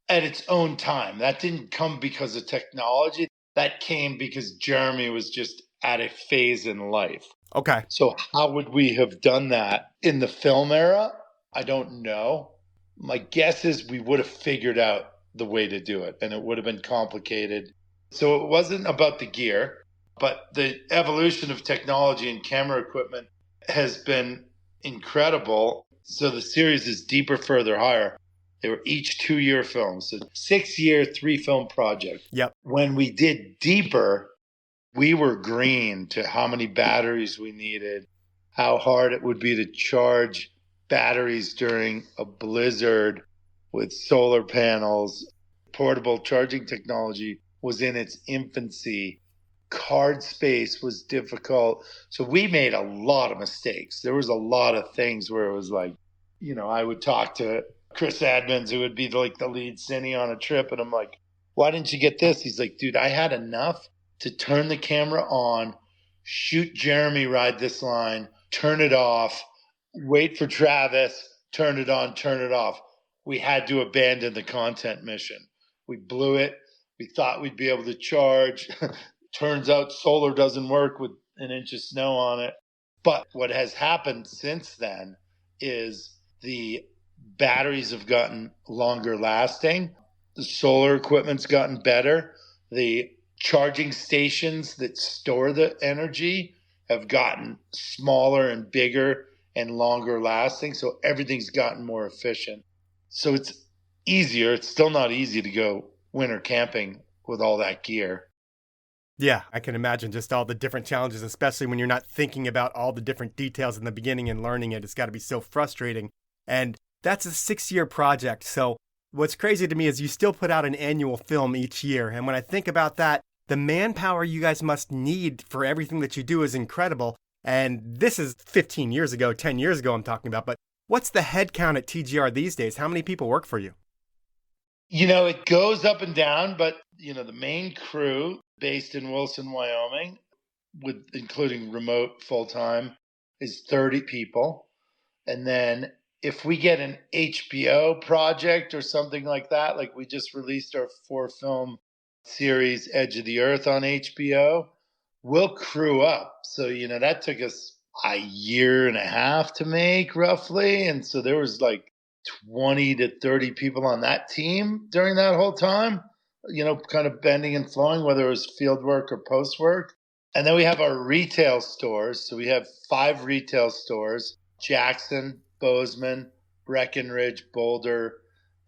at its own time. That didn't come because of technology. That came because Jeremy was just at a phase in life. Okay. So how would we have done that in the film era? I don't know. My guess is we would have figured out the way to do it, and it would have been complicated. So it wasn't about the gear, but the evolution of technology and camera equipment has been incredible. So the series is Deeper, Further, Higher. They were each 2-year films, so 6-year, 3-film project. Yep. When we did Deeper, we were green to how many batteries we needed, how hard it would be to charge batteries during a blizzard with solar panels. Portable charging technology was in its infancy. Card space was difficult. So we made a lot of mistakes. There was a lot of things where it was like, I would talk to Chris Admins, who would be like the lead cine on a trip. And I'm like, why didn't you get this? He's like, dude, I had enough to turn the camera on, shoot Jeremy ride this line, turn it off, wait for Travis, turn it on, turn it off. We had to abandon the content mission. We blew it. We thought we'd be able to charge. Turns out solar doesn't work with an inch of snow on it. But what has happened since then is the batteries have gotten longer lasting. The solar equipment's gotten better. The charging stations that store the energy have gotten smaller and bigger and longer lasting. So everything's gotten more efficient. So it's easier. It's still not easy to go winter camping with all that gear. Yeah, I can imagine just all the different challenges, especially when you're not thinking about all the different details in the beginning and learning it. It's got to be so frustrating. And that's a 6-year project. So what's crazy to me is you still put out an annual film each year. And when I think about that, the manpower you guys must need for everything that you do is incredible. And this is 15 years ago, 10 years ago I'm talking about. But what's the headcount at TGR these days? How many people work for you? It goes up and down, but, the main crew based in Wilson, Wyoming, including remote full-time, is 30 people. And then if we get an HBO project or something like that, like we just released our 4-film series, Edge of the Earth, on HBO, we'll crew up. So, that took us a year and a half to make, roughly. And so there was like 20 to 30 people on that team during that whole time, kind of bending and flowing, whether it was field work or post work. And then we have our retail stores. So we have 5 retail stores: Jackson, Bozeman, Breckenridge, Boulder,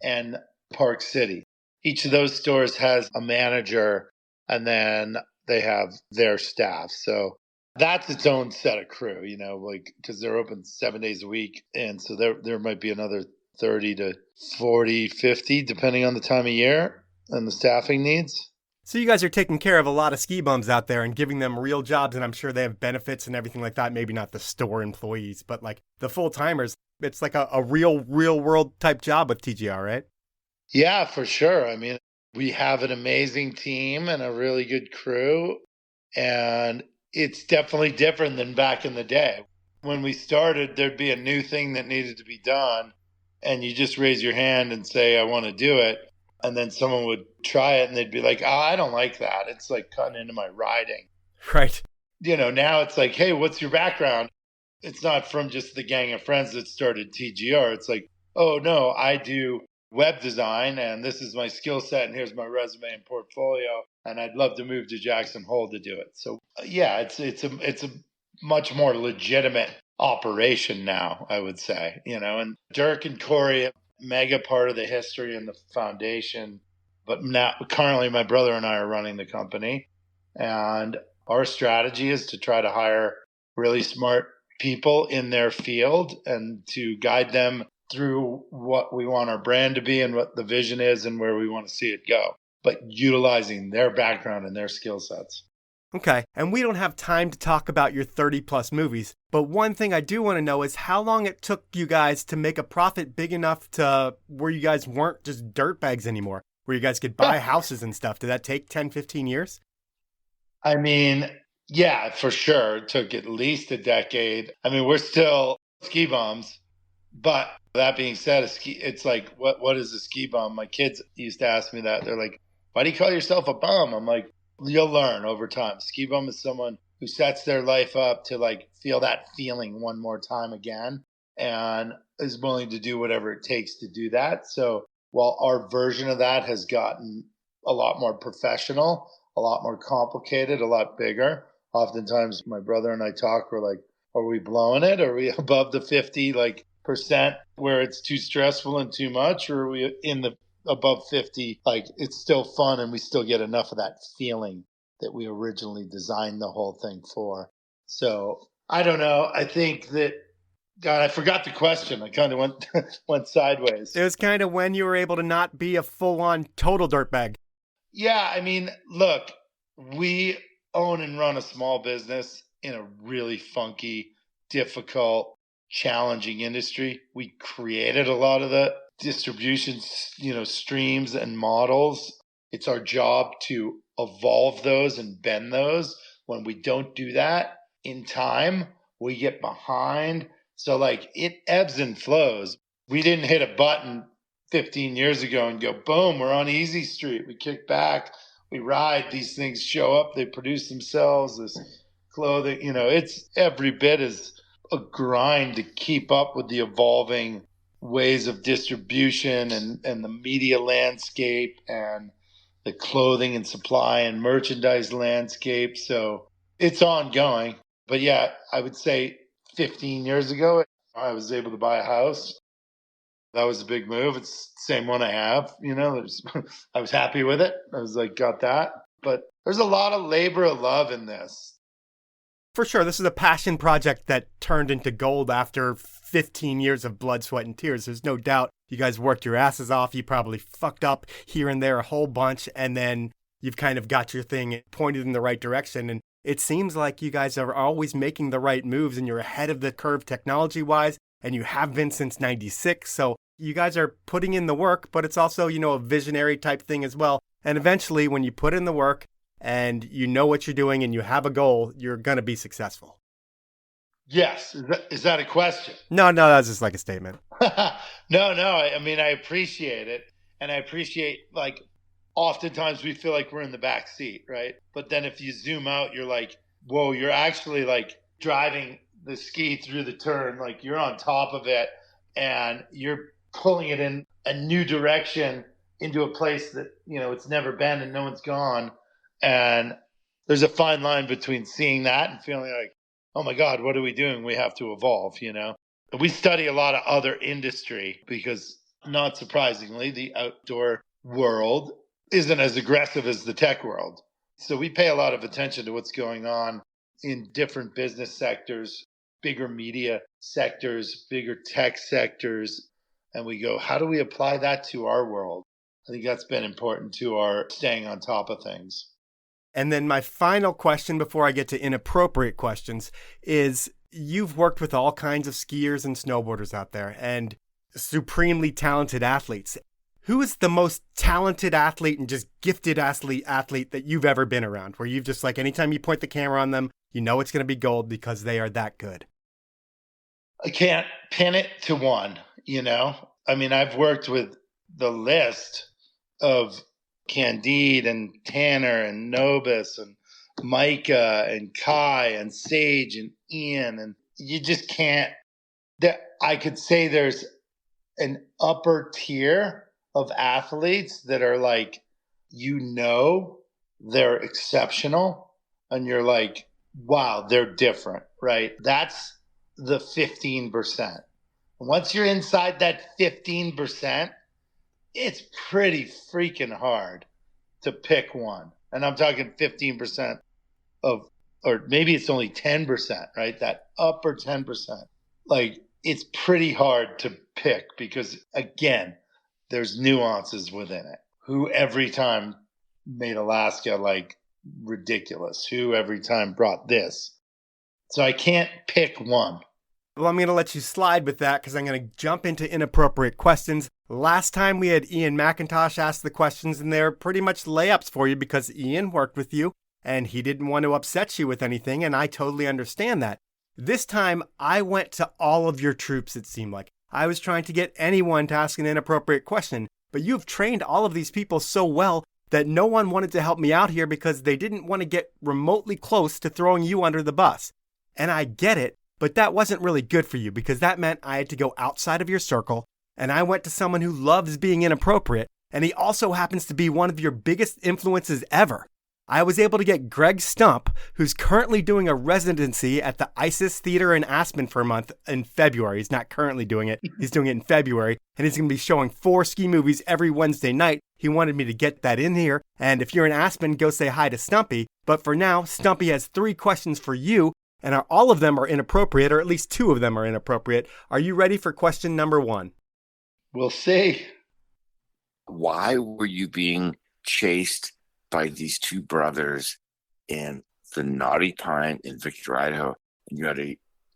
and Park City. Each of those stores has a manager, and then they have their staff. So that's its own set of crew, because they're open 7 days a week. And so there might be another 30 to 40, 50, depending on the time of year and the staffing needs. So you guys are taking care of a lot of ski bums out there and giving them real jobs, and I'm sure they have benefits and everything like that. Maybe not the store employees, but like the full-timers. It's like a real world type job with TGR, right? Yeah, for sure. I mean, we have an amazing team and a really good crew, and it's definitely different than back in the day. When we started, there'd be a new thing that needed to be done, and you just raise your hand and say, I want to do it. And then someone would try it and they'd be like, I don't like that. It's like cutting into my riding. Right. Now it's like, hey, what's your background? It's not from just the gang of friends that started TGR. It's like, oh, no, I do web design and this is my skill set and here's my resume and portfolio. And I'd love to move to Jackson Hole to do it. So, yeah, it's a much more legitimate operation now, I would say, and Dirk and Corey, mega part of the history and the foundation. But now, currently, my brother and I are running the company. And our strategy is to try to hire really smart people in their field and to guide them through what we want our brand to be and what the vision is and where we want to see it go, but utilizing their background and their skill sets. Okay, and we don't have time to talk about your 30-plus movies, but one thing I do want to know is how long it took you guys to make a profit big enough to where you guys weren't just dirtbags anymore, where you guys could buy houses and stuff. Did that take 10, 15 years? I mean, Yeah, for sure. It took at least a decade. I mean, we're still ski bums, but that being said, it's like, what is a ski bum? My kids used to ask me that. They're like, why do you call yourself a bum? I'm like, you'll learn over time. Ski bum is someone who sets their life up to like feel that feeling one more time again and is willing to do whatever it takes to do that. So while our version of that has gotten a lot more professional, a lot more complicated, a lot bigger, oftentimes my brother and I talk, we're like, are we blowing it? Are we above the 50 like percent where it's too stressful and too much? Or are we in the above 50, like it's still fun and we still get enough of that feeling that we originally designed the whole thing for? So I don't know. I think that, God, I forgot the question. I kind of went sideways. It was kind of when you were able to not be a full-on total dirtbag. Yeah, I mean, look, we own and run a small business in a really funky, difficult, challenging industry. We created a lot of the distribution, streams and models. It's our job to evolve those and bend those. When we don't do that in time, we get behind. So like it ebbs and flows. We didn't hit a button 15 years ago and go, boom, we're on easy street. We kick back, we ride, these things show up, they produce themselves, this clothing, it's every bit as a grind to keep up with the evolving ways of distribution and the media landscape and the clothing and supply and merchandise landscape. So it's ongoing. But yeah, I would say 15 years ago, I was able to buy a house. That was a big move. It's the same one I have, I was happy with it. I was like, got that. But there's a lot of labor of love in this. For sure, this is a passion project that turned into gold after 15 years of blood, sweat, and tears. There's no doubt you guys worked your asses off. You probably fucked up here and there a whole bunch, and then you've kind of got your thing pointed in the right direction. And it seems like you guys are always making the right moves, and you're ahead of the curve technology-wise, and you have been since 96. So you guys are putting in the work, but it's also, a visionary type thing as well. And eventually, when you put in the work, and you know what you're doing and you have a goal, you're going to be successful. Yes. Is that a question? No, that's just like a statement. No. I mean, I appreciate it. And I appreciate, like, oftentimes we feel like we're in the back seat, right? But then if you zoom out, you're like, whoa, you're actually like driving the ski through the turn. Like you're on top of it and you're pulling it in a new direction into a place that, it's never been and no one's gone. And there's a fine line between seeing that and feeling like, oh my God, what are we doing? We have to evolve, We study a lot of other industry because, not surprisingly, the outdoor world isn't as aggressive as the tech world. So we pay a lot of attention to what's going on in different business sectors, bigger media sectors, bigger tech sectors. And we go, how do we apply that to our world? I think that's been important to our staying on top of things. And then my final question before I get to inappropriate questions is, you've worked with all kinds of skiers and snowboarders out there and supremely talented athletes. Who is the most talented athlete and just gifted athlete that you've ever been around, where you've just like, anytime you point the camera on them, you know it's going to be gold because they are that good? I can't pin it to one, I mean, I've worked with the list of Candide and Tanner and Nobis and Micah and Kai and Sage and Ian, and you just can't. I could say there's an upper tier of athletes that are like, they're exceptional, and you're like, wow, they're different, right? That's the 15%. Once you're inside that 15%, it's pretty freaking hard to pick one. And I'm talking 15% of, or maybe it's only 10%, right? That upper 10%. Like, it's pretty hard to pick because, again, there's nuances within it. Who every time made Alaska like ridiculous? Who every time brought this? So I can't pick one. Well, I'm going to let you slide with that because I'm going to jump into inappropriate questions. Last time we had Ian McIntosh ask the questions, and they're pretty much layups for you because Ian worked with you. and he didn't want to upset you with anything, and I totally understand that. This time, I went to all of your troops, it seemed like. I was trying to get anyone to ask an inappropriate question, but you've trained all of these people so well that no one wanted to help me out here because they didn't want to get remotely close to throwing you under the bus. And I get it, but that wasn't really good for you because that meant I had to go outside of your circle, and I went to someone who loves being inappropriate, and he also happens to be one of your biggest influences ever. I was able to get Greg Stump, who's currently doing a residency at the ISIS Theater in Aspen for a month in February. He's not currently doing it. He's doing it in February, and he's going to be showing 4 ski movies every Wednesday night. He wanted me to get that in here, and if you're in Aspen, go say hi to Stumpy. But for now, Stumpy has 3 questions for you, and all of them are inappropriate, or at least 2 of them are inappropriate. Are you ready for question number 1? We'll see. Why were you being chased by these 2 brothers in the Naughty Pine in Victor, Idaho, and you had to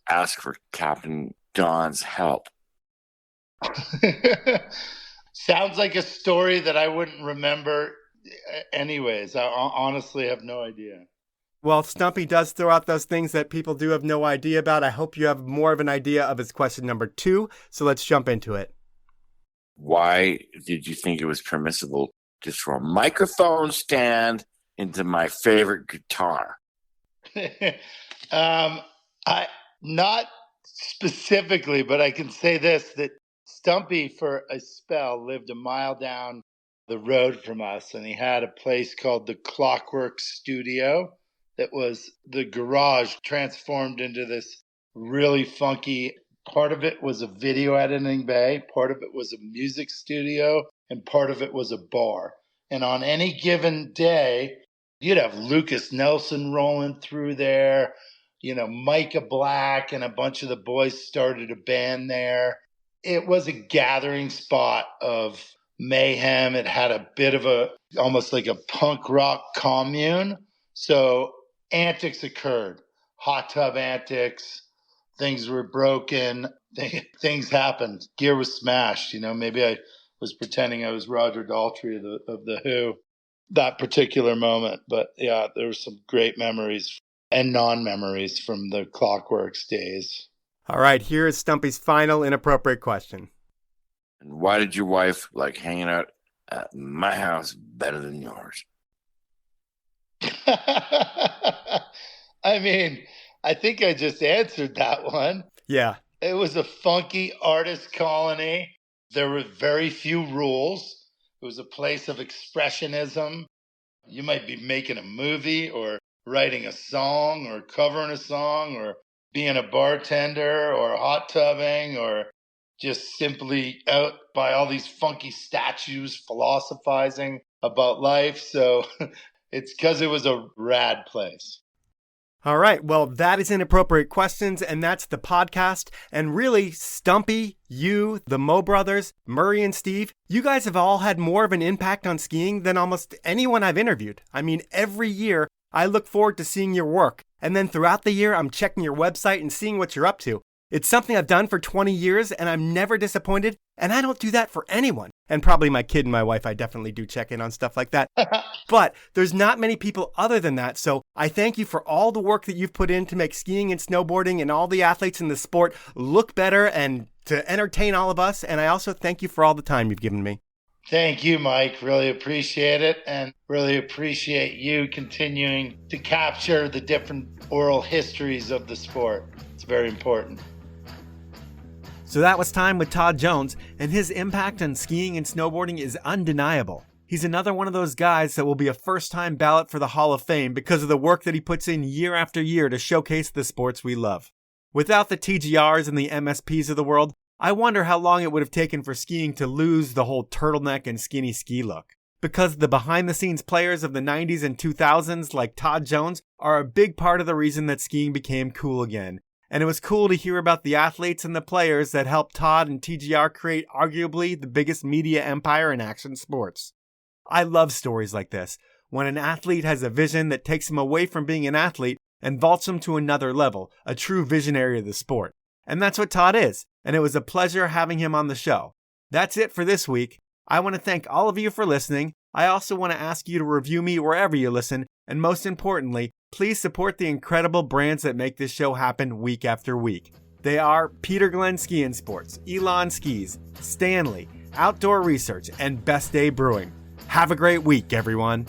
ask for Captain Don's help? Sounds like a story that I wouldn't remember anyways. I honestly have no idea. Well, Stumpy does throw out those things that people do have no idea about. I hope you have more of an idea of his question number 2, so let's jump into it. Why did you think it was permissible to throw a microphone stand into my favorite guitar? I not specifically, but I can say this, that Stumpy for a spell lived a mile down the road from us, and he had a place called the Clockwork Studio that was the garage transformed into this really funky. Part of it was a video editing bay, part of it was a music studio, and part of it was a bar. And on any given day, you'd have Lucas Nelson rolling through there, Micah Black and a bunch of the boys started a band there. It was a gathering spot of mayhem. It had a bit of almost like a punk rock commune. So antics occurred, hot tub antics. Things were broken. Things happened. Gear was smashed. Maybe I was pretending I was Roger Daltrey of the Who that particular moment. But yeah, there were some great memories and non-memories from the Clockworks days. All right, here is Stumpy's final inappropriate question. And why did your wife like hanging out at my house better than yours? I mean, I think I just answered that one. Yeah. It was a funky artist colony. There were very few rules. It was a place of expressionism. You might be making a movie or writing a song or covering a song or being a bartender or hot tubbing or just simply out by all these funky statues philosophizing about life. So it's because it was a rad place. All right, well, that is Inappropriate Questions, and that's the podcast. And really, Stumpy, you, the Mo brothers, Murray and Steve, you guys have all had more of an impact on skiing than almost anyone I've interviewed. I mean, every year, I look forward to seeing your work. And then throughout the year, I'm checking your website and seeing what you're up to. It's something I've done for 20 years, and I'm never disappointed, and I don't do that for anyone. And probably my kid and my wife, I definitely do check in on stuff like that. But there's not many people other than that, so I thank you for all the work that you've put in to make skiing and snowboarding and all the athletes in the sport look better and to entertain all of us, and I also thank you for all the time you've given me. Thank you, Mike. Really appreciate it, and really appreciate you continuing to capture the different oral histories of the sport. It's very important. So that was time with Todd Jones, and his impact on skiing and snowboarding is undeniable. He's another one of those guys that will be a first-time ballot for the Hall of Fame because of the work that he puts in year after year to showcase the sports we love. Without the TGRs and the MSPs of the world, I wonder how long it would have taken for skiing to lose the whole turtleneck and skinny ski look. Because the behind-the-scenes players of the 90s and 2000s, like Todd Jones, are a big part of the reason that skiing became cool again. And it was cool to hear about the athletes and the players that helped Todd and TGR create arguably the biggest media empire in action sports. I love stories like this, when an athlete has a vision that takes him away from being an athlete and vaults him to another level, a true visionary of the sport. And that's what Todd is, and it was a pleasure having him on the show. That's it for this week. I want to thank all of you for listening. I also want to ask you to review me wherever you listen, And most importantly, please support the incredible brands that make this show happen week after week. They are Peter Glenn Ski and Sports, Elan Skis, Stanley, Outdoor Research, and Best Day Brewing. Have a great week, everyone.